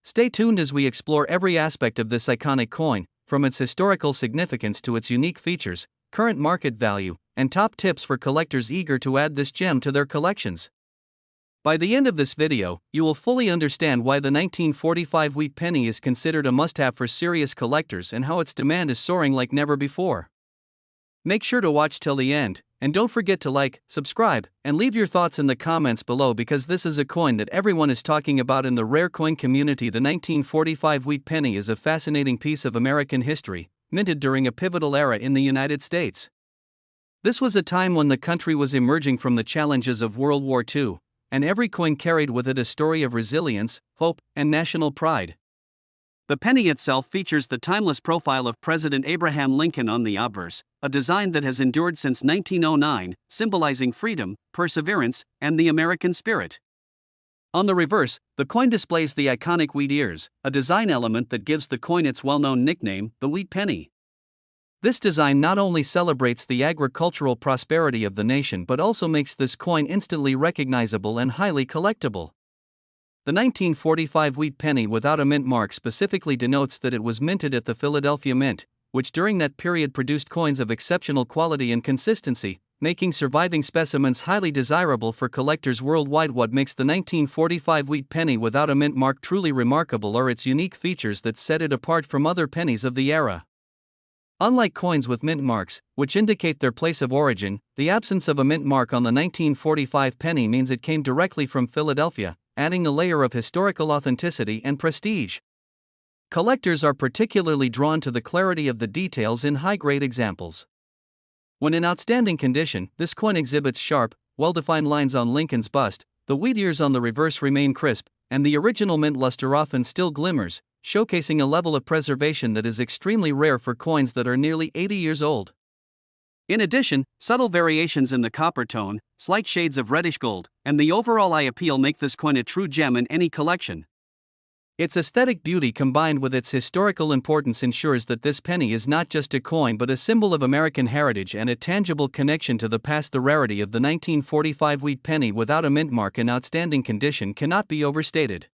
A: Stay tuned as we explore every aspect of this iconic coin, from its historical significance to its unique features, current market value, and top tips for collectors eager to add this gem to their collections. By the end of this video, you will fully understand why the 1945 wheat penny is considered a must-have for serious collectors and how its demand is soaring like never before. Make sure to watch till the end, and don't forget to like, subscribe, and leave your thoughts in the comments below because this is a coin that everyone is talking about in the rare coin community. The 1945 wheat penny is a fascinating piece of American history, minted during a pivotal era in the United States. This was a time when the country was emerging from the challenges of World War II, and every coin carried with it a story of resilience, hope, and national pride. The penny itself features the timeless profile of President Abraham Lincoln on the obverse, a design that has endured since 1909, symbolizing freedom, perseverance, and the American spirit. On the reverse, the coin displays the iconic wheat ears, a design element that gives the coin its well-known nickname, the wheat penny. This design not only celebrates the agricultural prosperity of the nation but also makes this coin instantly recognizable and highly collectible. The 1945 wheat penny without a mint mark specifically denotes that it was minted at the Philadelphia Mint, which during that period produced coins of exceptional quality and consistency, making surviving specimens highly desirable for collectors worldwide. What makes the 1945 wheat penny without a mint mark truly remarkable are its unique features that set it apart from other pennies of the era. Unlike coins with mint marks, which indicate their place of origin, the absence of a mint mark on the 1945 penny means it came directly from Philadelphia, adding a layer of historical authenticity and prestige. Collectors are particularly drawn to the clarity of the details in high-grade examples. When in outstanding condition, this coin exhibits sharp, well-defined lines on Lincoln's bust, the wheat ears on the reverse remain crisp, and the original mint luster often still glimmers, showcasing a level of preservation that is extremely rare for coins that are nearly 80 years old. In addition, subtle variations in the copper tone, slight shades of reddish gold, and the overall eye appeal make this coin a true gem in any collection. Its aesthetic beauty combined with its historical importance ensures that this penny is not just a coin but a symbol of American heritage and a tangible connection to the past. The rarity of the 1945 wheat penny without a mint mark in outstanding condition cannot be overstated.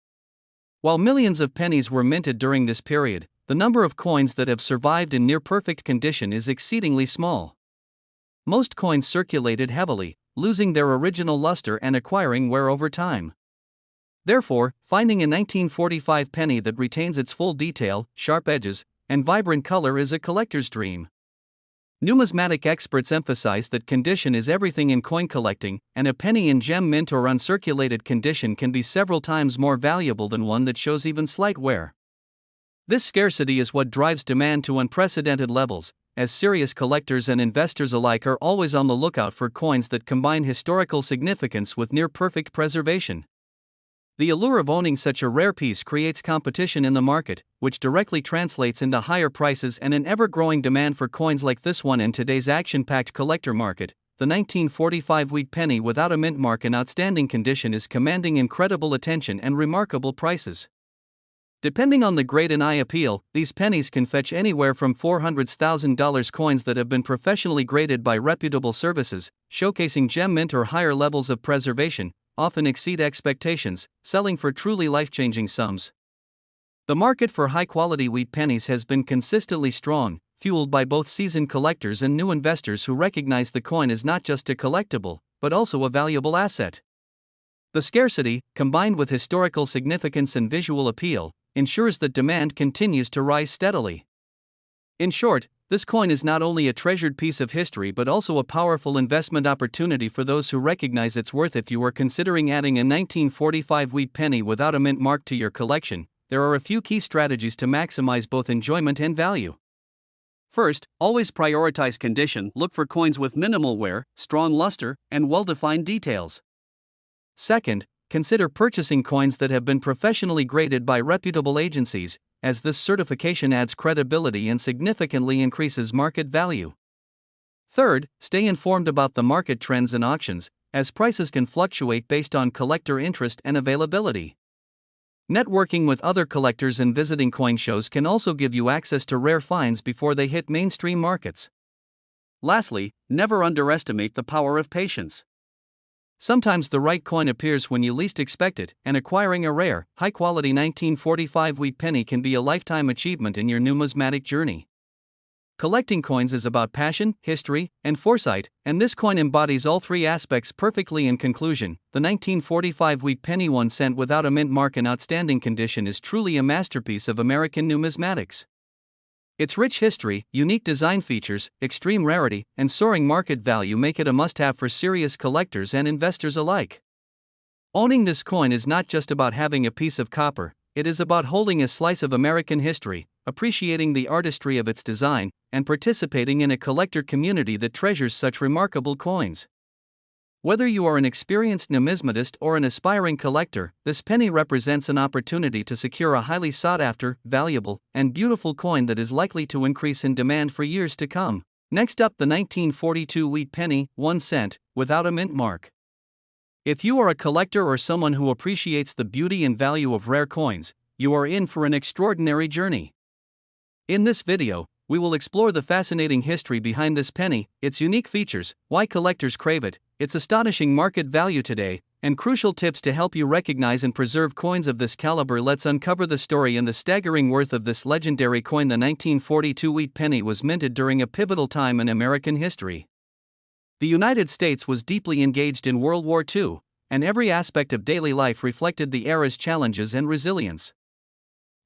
A: While millions of pennies were minted during this period, the number of coins that have survived in near-perfect condition is exceedingly small. Most coins circulated heavily, losing their original luster and acquiring wear over time. Therefore, finding a 1945 penny that retains its full detail, sharp edges, and vibrant color is a collector's dream. Numismatic experts emphasize that condition is everything in coin collecting, and a penny in gem mint or uncirculated condition can be several times more valuable than one that shows even slight wear. This scarcity is what drives demand to unprecedented levels, as serious collectors and investors alike are always on the lookout for coins that combine historical significance with near-perfect preservation. The allure of owning such a rare piece creates competition in the market, which directly translates into higher prices and an ever-growing demand for coins like this one. In today's action-packed collector market, the 1945 wheat penny without a mint mark in outstanding condition is commanding incredible attention and remarkable prices. Depending on the grade and eye appeal, these pennies can fetch anywhere from $400,000. Coins that have been professionally graded by reputable services, showcasing gem mint or higher levels of preservation, often exceed expectations, selling for truly life-changing sums. The market for high-quality wheat pennies has been consistently strong, fueled by both seasoned collectors and new investors who recognize the coin as not just a collectible, but also a valuable asset. The scarcity, combined with historical significance and visual appeal, ensures that demand continues to rise steadily. In short, this coin is not only a treasured piece of history but also a powerful investment opportunity for those who recognize its worth. If you are considering adding a 1945 wheat penny without a mint mark to your collection, there are a few key strategies to maximize both enjoyment and value. First, always prioritize condition. Look for coins with minimal wear, strong luster, and well-defined details. Second, consider purchasing coins that have been professionally graded by reputable agencies, as this certification adds credibility and significantly increases market value. Third, stay informed about the market trends and auctions, as prices can fluctuate based on collector interest and availability. Networking with other collectors and visiting coin shows can also give you access to rare finds before they hit mainstream markets. Lastly, never underestimate the power of patience. Sometimes the right coin appears when you least expect it, and acquiring a rare, high-quality 1945 wheat penny can be a lifetime achievement in your numismatic journey. Collecting coins is about passion, history, and foresight, and this coin embodies all three aspects perfectly. In conclusion, the 1945 wheat penny 1 cent without a mint mark in outstanding condition is truly a masterpiece of American numismatics. Its rich history, unique design features, extreme rarity, and soaring market value make it a must-have for serious collectors and investors alike. Owning this coin is not just about having a piece of copper, it is about holding a slice of American history, appreciating the artistry of its design, and participating in a collector community that treasures such remarkable coins. Whether you are an experienced numismatist or an aspiring collector, this penny represents an opportunity to secure a highly sought-after, valuable, and beautiful coin that is likely to increase in demand for years to come. Next up, the 1942 wheat penny, 1 cent, without a mint mark. If you are a collector or someone who appreciates the beauty and value of rare coins, you are in for an extraordinary journey. In this video, we will explore the fascinating history behind this penny, its unique features, why collectors crave it, its astonishing market value today, and crucial tips to help you recognize and preserve coins of this caliber. Let's uncover the story and the staggering worth of this legendary coin. The 1942 wheat penny was minted during a pivotal time in American history. The United States was deeply engaged in World War II, and every aspect of daily life reflected the era's challenges and resilience.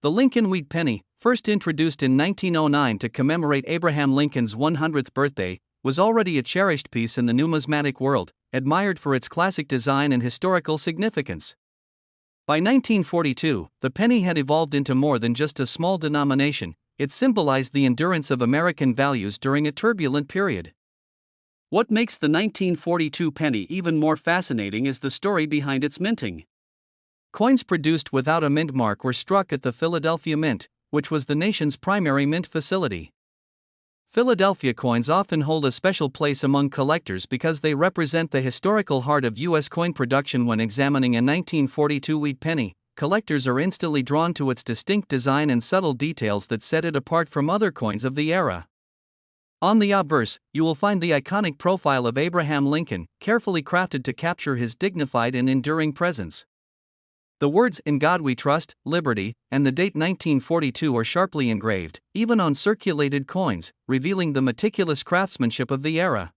A: The Lincoln wheat penny, first introduced in 1909 to commemorate Abraham Lincoln's 100th birthday, was already a cherished piece in the numismatic world, admired for its classic design and historical significance. By 1942, the penny had evolved into more than just a small denomination, it symbolized the endurance of American values during a turbulent period. What makes the 1942 penny even more fascinating is the story behind its minting. Coins produced without a mint mark were struck at the Philadelphia Mint, which was the nation's primary mint facility. Philadelphia coins often hold a special place among collectors because they represent the historical heart of U.S. coin production. When examining a 1942 wheat penny, collectors are instantly drawn to its distinct design and subtle details that set it apart from other coins of the era. On the obverse, you will find the iconic profile of Abraham Lincoln, carefully crafted to capture his dignified and enduring presence. The words "In God We Trust," "Liberty," and the date 1942 are sharply engraved, even on circulated coins, revealing the meticulous craftsmanship of the era.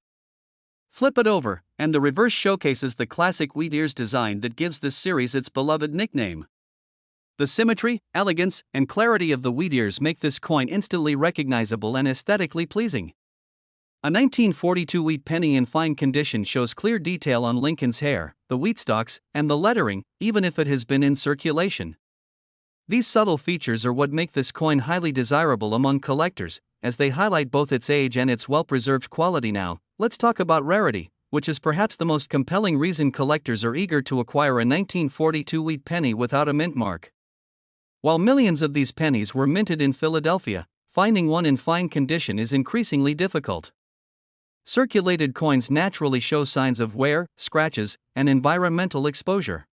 A: Flip it over, and the reverse showcases the classic wheat ears design that gives this series its beloved nickname. The symmetry, elegance, and clarity of the wheat ears make this coin instantly recognizable and aesthetically pleasing. A 1942 wheat penny in fine condition shows clear detail on Lincoln's hair, the wheat stalks, and the lettering, even if it has been in circulation. These subtle features are what make this coin highly desirable among collectors, as they highlight both its age and its well-preserved quality. Now, let's talk about rarity, which is perhaps the most compelling reason collectors are eager to acquire a 1942 wheat penny without a mint mark. While millions of these pennies were minted in Philadelphia, finding one in fine condition is increasingly difficult. Circulated coins naturally show signs of wear, scratches, and environmental exposure.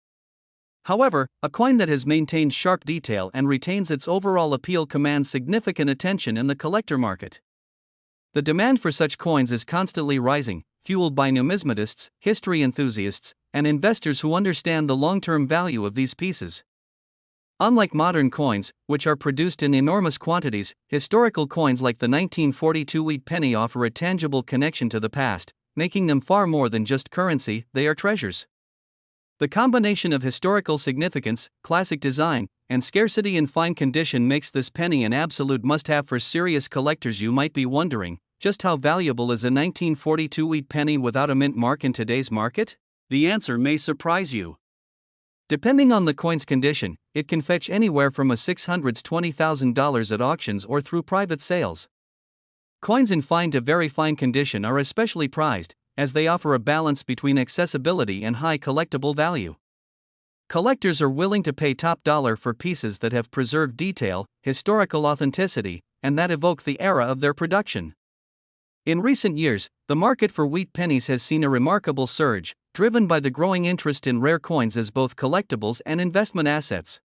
A: However, a coin that has maintained sharp detail and retains its overall appeal commands significant attention in the collector market. The demand for such coins is constantly rising, fueled by numismatists, history enthusiasts, and investors who understand the long-term value of these pieces. Unlike modern coins, which are produced in enormous quantities, historical coins like the 1942 wheat penny offer a tangible connection to the past, making them far more than just currency, they are treasures. The combination of historical significance, classic design, and scarcity in fine condition makes this penny an absolute must-have for serious collectors. You might be wondering, just how valuable is a 1942 wheat penny without a mint mark in today's market? The answer may surprise you. Depending on the coin's condition, it can fetch anywhere from $600 to $20,000 at auctions or through private sales. Coins in fine to very fine condition are especially prized, as they offer a balance between accessibility and high collectible value. Collectors are willing to pay top dollar for pieces that have preserved detail, historical authenticity, and that evoke the era of their production. In recent years, the market for wheat pennies has seen a remarkable surge, driven by the growing interest in rare coins as both collectibles and investment assets.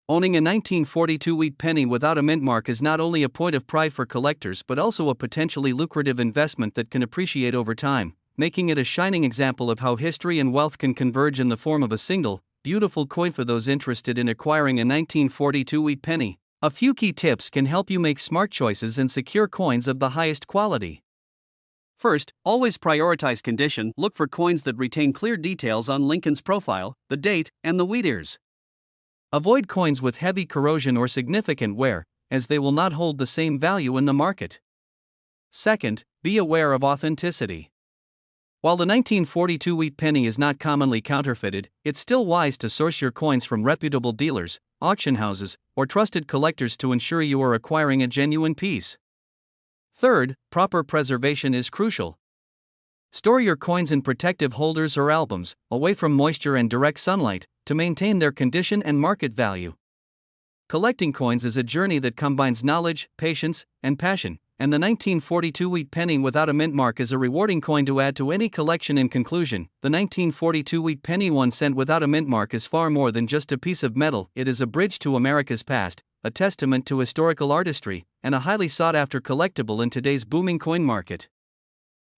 A: Owning a 1942 wheat penny without a mint mark is not only a point of pride for collectors but also a potentially lucrative investment that can appreciate over time, making it a shining example of how history and wealth can converge in the form of a single, beautiful coin. For those interested in acquiring a 1942 wheat penny, a few key tips can help you make smart choices and secure coins of the highest quality. First, always prioritize condition. Look for coins that retain clear details on Lincoln's profile, the date, and the wheat ears. Avoid coins with heavy corrosion or significant wear, as they will not hold the same value in the market. Second, be aware of authenticity. While the 1942 wheat penny is not commonly counterfeited, it's still wise to source your coins from reputable dealers, auction houses, or trusted collectors to ensure you are acquiring a genuine piece. Third, proper preservation is crucial. Store your coins in protective holders or albums, away from moisture and direct sunlight, to maintain their condition and market value. Collecting coins is a journey that combines knowledge, patience, and passion, and the 1942 wheat penny without a mint mark is a rewarding coin to add to any collection. In conclusion, the 1942 wheat penny 1 cent without a mint mark is far more than just a piece of metal. It is a bridge to America's past, a testament to historical artistry, and a highly sought-after collectible in today's booming coin market.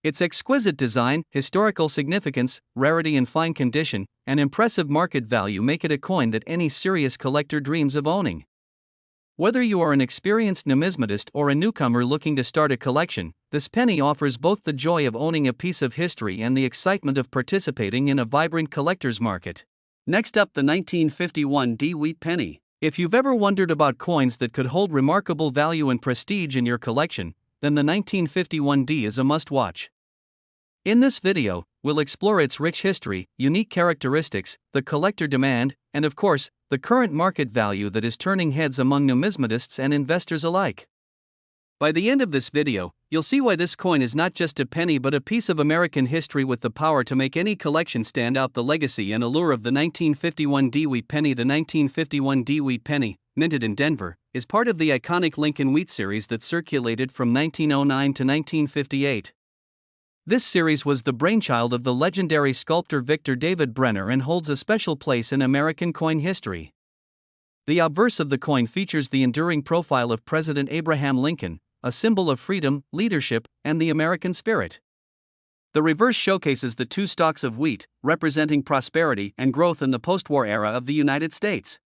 A: Its exquisite design, historical significance, rarity in fine condition, and impressive market value make it a coin that any serious collector dreams of owning. Whether you are an experienced numismatist or a newcomer looking to start a collection, this penny offers both the joy of owning a piece of history and the excitement of participating in a vibrant collector's market. Next up, the 1951 D wheat penny. If you've ever wondered about coins that could hold remarkable value and prestige in your collection, then the 1951 D is a must-watch. In this video, we'll explore its rich history, unique characteristics, the collector demand, and of course, the current market value that is turning heads among numismatists and investors alike. By the end of this video, you'll see why this coin is not just a penny but a piece of American history with the power to make any collection stand out. The legacy and allure of the 1951 D wheat penny. The 1951 D wheat penny, minted in Denver, is part of the iconic Lincoln Wheat series that circulated from 1909 to 1958. This series was the brainchild of the legendary sculptor Victor David Brenner and holds a special place in American coin history. The obverse of the coin features the enduring profile of President Abraham Lincoln, a symbol of freedom, leadership, and the American spirit. The reverse showcases the two stalks of wheat, representing prosperity and growth in the post-war era of the United States.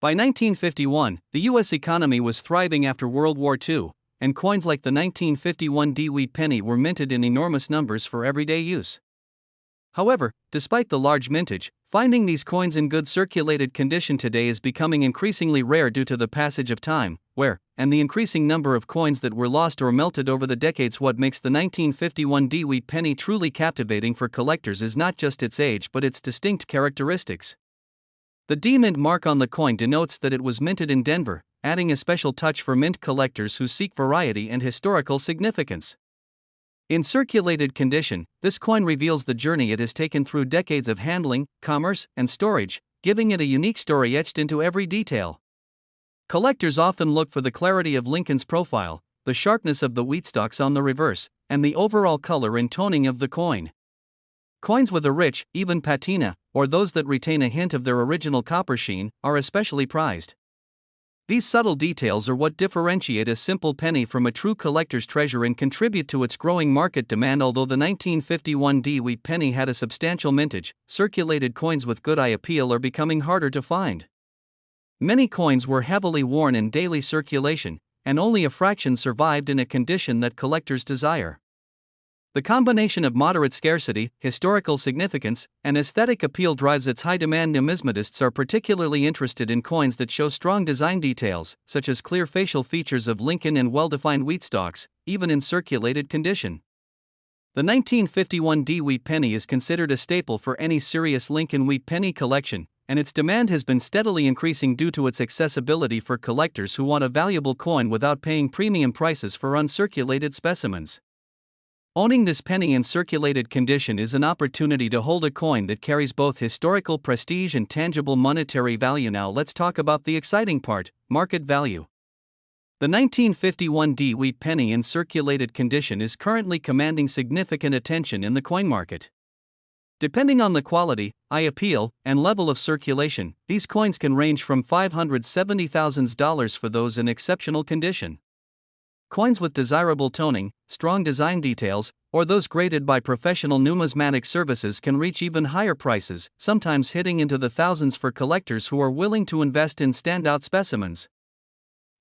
A: By 1951, the U.S. economy was thriving after World War II, and coins like the 1951 D wheat penny were minted in enormous numbers for everyday use. However, despite the large mintage, finding these coins in good circulated condition today is becoming increasingly rare due to the passage of time, wear, and the increasing number of coins that were lost or melted over the decades. What makes the 1951 D wheat penny truly captivating for collectors is not just its age but its distinct characteristics. The D mint mark on the coin denotes that it was minted in Denver, adding a special touch for mint collectors who seek variety and historical significance. In circulated condition, this coin reveals the journey it has taken through decades of handling, commerce, and storage, giving it a unique story etched into every detail. Collectors often look for the clarity of Lincoln's profile, the sharpness of the wheat stalks on the reverse, and the overall color and toning of the coin. Coins with a rich, even patina, or those that retain a hint of their original copper sheen, are especially prized. These subtle details are what differentiate a simple penny from a true collector's treasure and contribute to its growing market demand. Although the 1951 wheat penny had a substantial mintage, circulated coins with good eye appeal are becoming harder to find. Many coins were heavily worn in daily circulation, and only a fraction survived in a condition that collectors desire. The combination of moderate scarcity, historical significance, and aesthetic appeal drives its high demand. Numismatists are particularly interested in coins that show strong design details, such as clear facial features of Lincoln and well-defined wheat stalks, even in circulated condition. The 1951 wheat penny is considered a staple for any serious Lincoln wheat penny collection, and its demand has been steadily increasing due to its accessibility for collectors who want a valuable coin without paying premium prices for uncirculated specimens. Owning this penny in circulated condition is an opportunity to hold a coin that carries both historical prestige and tangible monetary value. Now let's talk about the exciting part: market value. The 1951 wheat penny in circulated condition is currently commanding significant attention in the coin market. Depending on the quality, eye appeal, and level of circulation, these coins can range from $570,000 for those in exceptional condition. Coins with desirable toning, strong design details, or those graded by professional numismatic services can reach even higher prices, sometimes hitting into the thousands for collectors who are willing to invest in standout specimens.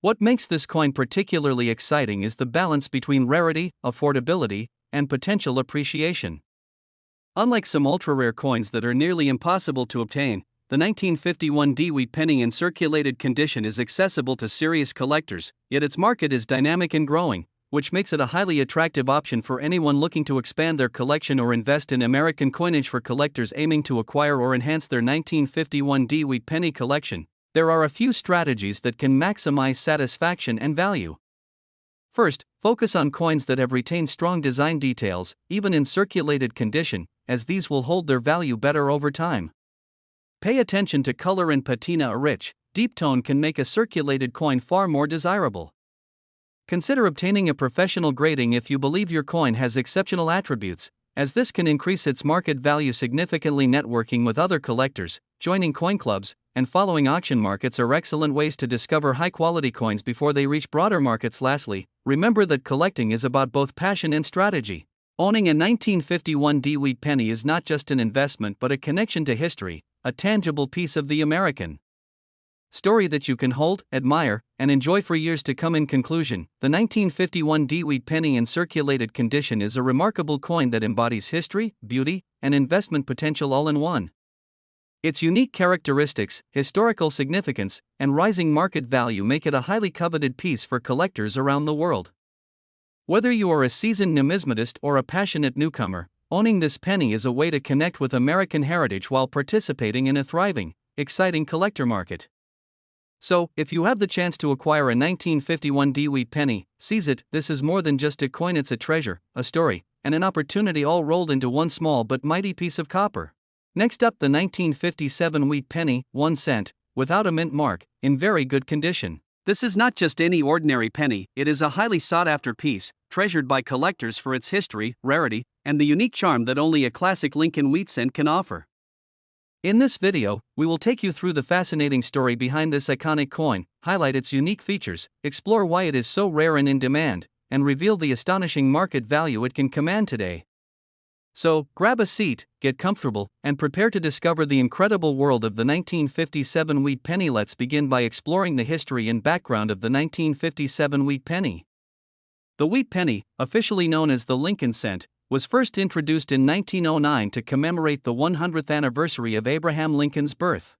A: What makes this coin particularly exciting is the balance between rarity, affordability, and potential appreciation. Unlike some ultra-rare coins that are nearly impossible to obtain, the 1951 wheat penny in circulated condition is accessible to serious collectors, yet its market is dynamic and growing, which makes it a highly attractive option for anyone looking to expand their collection or invest in American coinage. For collectors aiming to acquire or enhance their 1951 wheat penny collection, there are a few strategies that can maximize satisfaction and value. First, focus on coins that have retained strong design details, even in circulated condition, as these will hold their value better over time. Pay attention to color and patina. A rich, deep tone can make a circulated coin far more desirable. Consider obtaining a professional grading if you believe your coin has exceptional attributes, as this can increase its market value significantly. Networking with other collectors, joining coin clubs, and following auction markets are excellent ways to discover high-quality coins before they reach broader markets. Lastly, remember that collecting is about both passion and strategy. Owning a 1951 wheat penny is not just an investment but a connection to history, a tangible piece of the American story that you can hold, admire, and enjoy for years to come. In conclusion, the 1951 wheat penny in circulated condition is a remarkable coin that embodies history, beauty, and investment potential all in one. Its unique characteristics, historical significance, and rising market value make it a highly coveted piece for collectors around the world. Whether you are a seasoned numismatist or a passionate newcomer, owning this penny is a way to connect with American heritage while participating in a thriving, exciting collector market. So, if you have the chance to acquire a 1951 wheat penny, seize it. This is more than just a coin, it's a treasure, a story, and an opportunity all rolled into one small but mighty piece of copper. Next up, the 1957 wheat penny, 1 cent, without a mint mark, in very good condition. This is not just any ordinary penny, it is a highly sought-after piece, treasured by collectors for its history, rarity, and the unique charm that only a classic Lincoln wheat cent can offer. In this video, we will take you through the fascinating story behind this iconic coin, highlight its unique features, explore why it is so rare and in demand, and reveal the astonishing market value it can command today. So, grab a seat, get comfortable, and prepare to discover the incredible world of the 1957 wheat penny. Let's begin by exploring the history and background of the 1957 wheat penny. The wheat penny, officially known as the Lincoln cent, was first introduced in 1909 to commemorate the 100th anniversary of Abraham Lincoln's birth.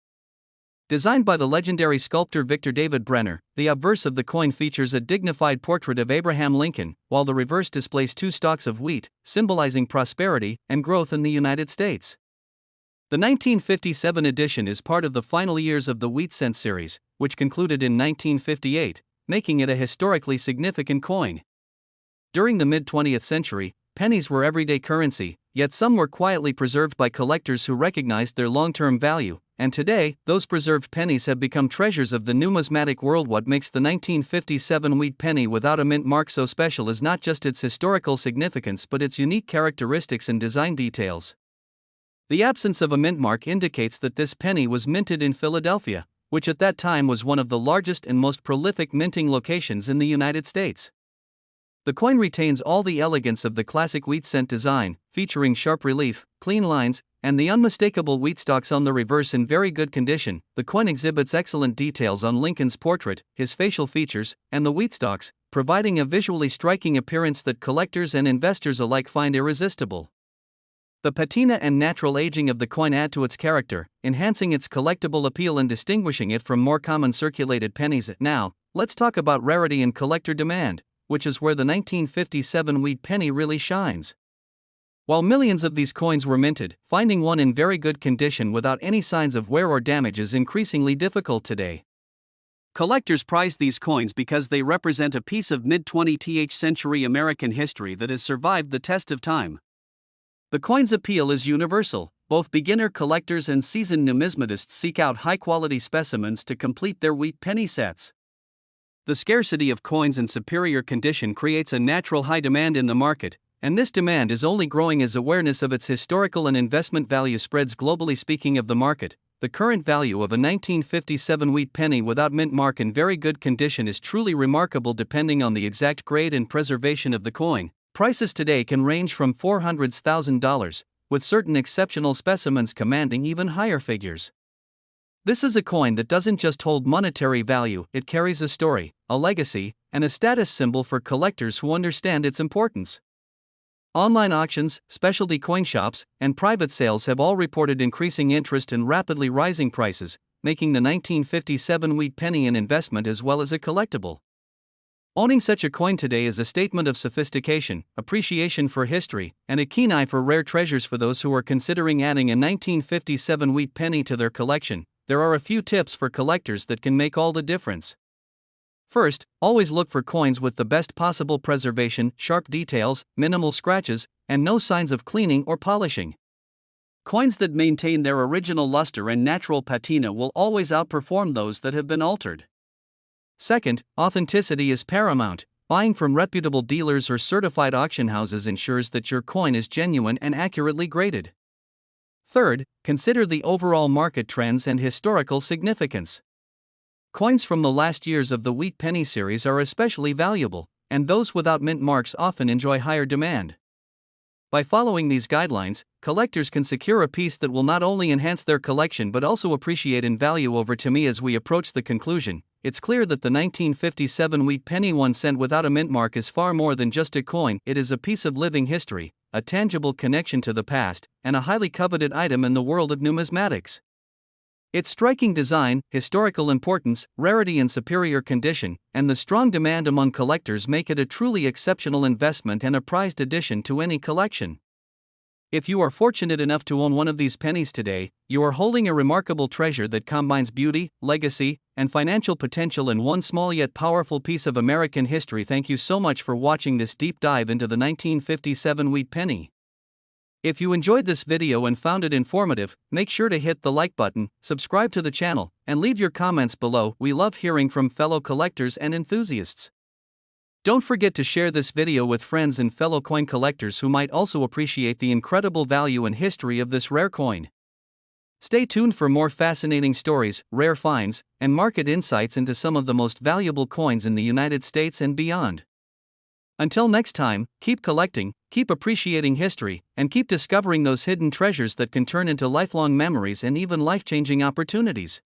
A: Designed by the legendary sculptor Victor David Brenner, the obverse of the coin features a dignified portrait of Abraham Lincoln, while the reverse displays 2 stalks of wheat, symbolizing prosperity and growth in the United States. The 1957 edition is part of the final years of the wheat cent series, which concluded in 1958, making it a historically significant coin. During the mid-20th century, pennies were everyday currency, yet some were quietly preserved by collectors who recognized their long-term value, and today, those preserved pennies have become treasures of the numismatic world. What makes the 1957 wheat penny without a mint mark so special is not just its historical significance but its unique characteristics and design details. The absence of a mint mark indicates that this penny was minted in Philadelphia, which at that time was one of the largest and most prolific minting locations in the United States. The coin retains all the elegance of the classic wheat cent design, featuring sharp relief, clean lines, and the unmistakable wheat stalks on the reverse in very good condition. The coin exhibits excellent details on Lincoln's portrait, his facial features, and the wheat stalks, providing a visually striking appearance that collectors and investors alike find irresistible. The patina and natural aging of the coin add to its character, enhancing its collectible appeal and distinguishing it from more common circulated pennies. Now, let's talk about rarity and collector demand, which is where the 1957 wheat penny really shines. While millions of these coins were minted, finding one in very good condition without any signs of wear or damage is increasingly difficult today. Collectors prize these coins because they represent a piece of mid-20th century American history that has survived the test of time. The coin's appeal is universal. Both beginner collectors and seasoned numismatists seek out high-quality specimens to complete their wheat penny sets. The scarcity of coins in superior condition creates a natural high demand in the market, and this demand is only growing as awareness of its historical and investment value spreads globally. Speaking of the market, the current value of a 1957 wheat penny without mint mark in very good condition is truly remarkable. Depending on the exact grade and preservation of the coin, prices today can range from $400,000, with certain exceptional specimens commanding even higher figures. This is a coin that doesn't just hold monetary value, it carries a story, a legacy, and a status symbol for collectors who understand its importance. Online auctions, specialty coin shops, and private sales have all reported increasing interest and rapidly rising prices, making the 1957 wheat penny an investment as well as a collectible. Owning such a coin today is a statement of sophistication, appreciation for history, and a keen eye for rare treasures. For those who are considering adding a 1957 wheat penny to their collection, there are a few tips for collectors that can make all the difference. First, always look for coins with the best possible preservation, sharp details, minimal scratches, and no signs of cleaning or polishing. Coins that maintain their original luster and natural patina will always outperform those that have been altered. Second, authenticity is paramount. Buying from reputable dealers or certified auction houses ensures that your coin is genuine and accurately graded. Third, consider the overall market trends and historical significance. Coins from the last years of the wheat penny series are especially valuable, and those without mint marks often enjoy higher demand. By following these guidelines, collectors can secure a piece that will not only enhance their collection but also appreciate in value over time. As we approach the conclusion, it's clear that the 1957 wheat penny 1 cent without a mint mark is far more than just a coin. It is a piece of living history, a tangible connection to the past, and a highly coveted item in the world of numismatics. Its striking design, historical importance, rarity and superior condition, and the strong demand among collectors make it a truly exceptional investment and a prized addition to any collection. If you are fortunate enough to own one of these pennies today, you are holding a remarkable treasure that combines beauty, legacy, and financial potential in one small yet powerful piece of American history. Thank you so much for watching this deep dive into the 1957 wheat penny. If you enjoyed this video and found it informative, make sure to hit the like button, subscribe to the channel, and leave your comments below. We love hearing from fellow collectors and enthusiasts. Don't forget to share this video with friends and fellow coin collectors who might also appreciate the incredible value and history of this rare coin. Stay tuned for more fascinating stories, rare finds, and market insights into some of the most valuable coins in the United States and beyond. Until next time, keep collecting, keep appreciating history, and keep discovering those hidden treasures that can turn into lifelong memories and even life-changing opportunities.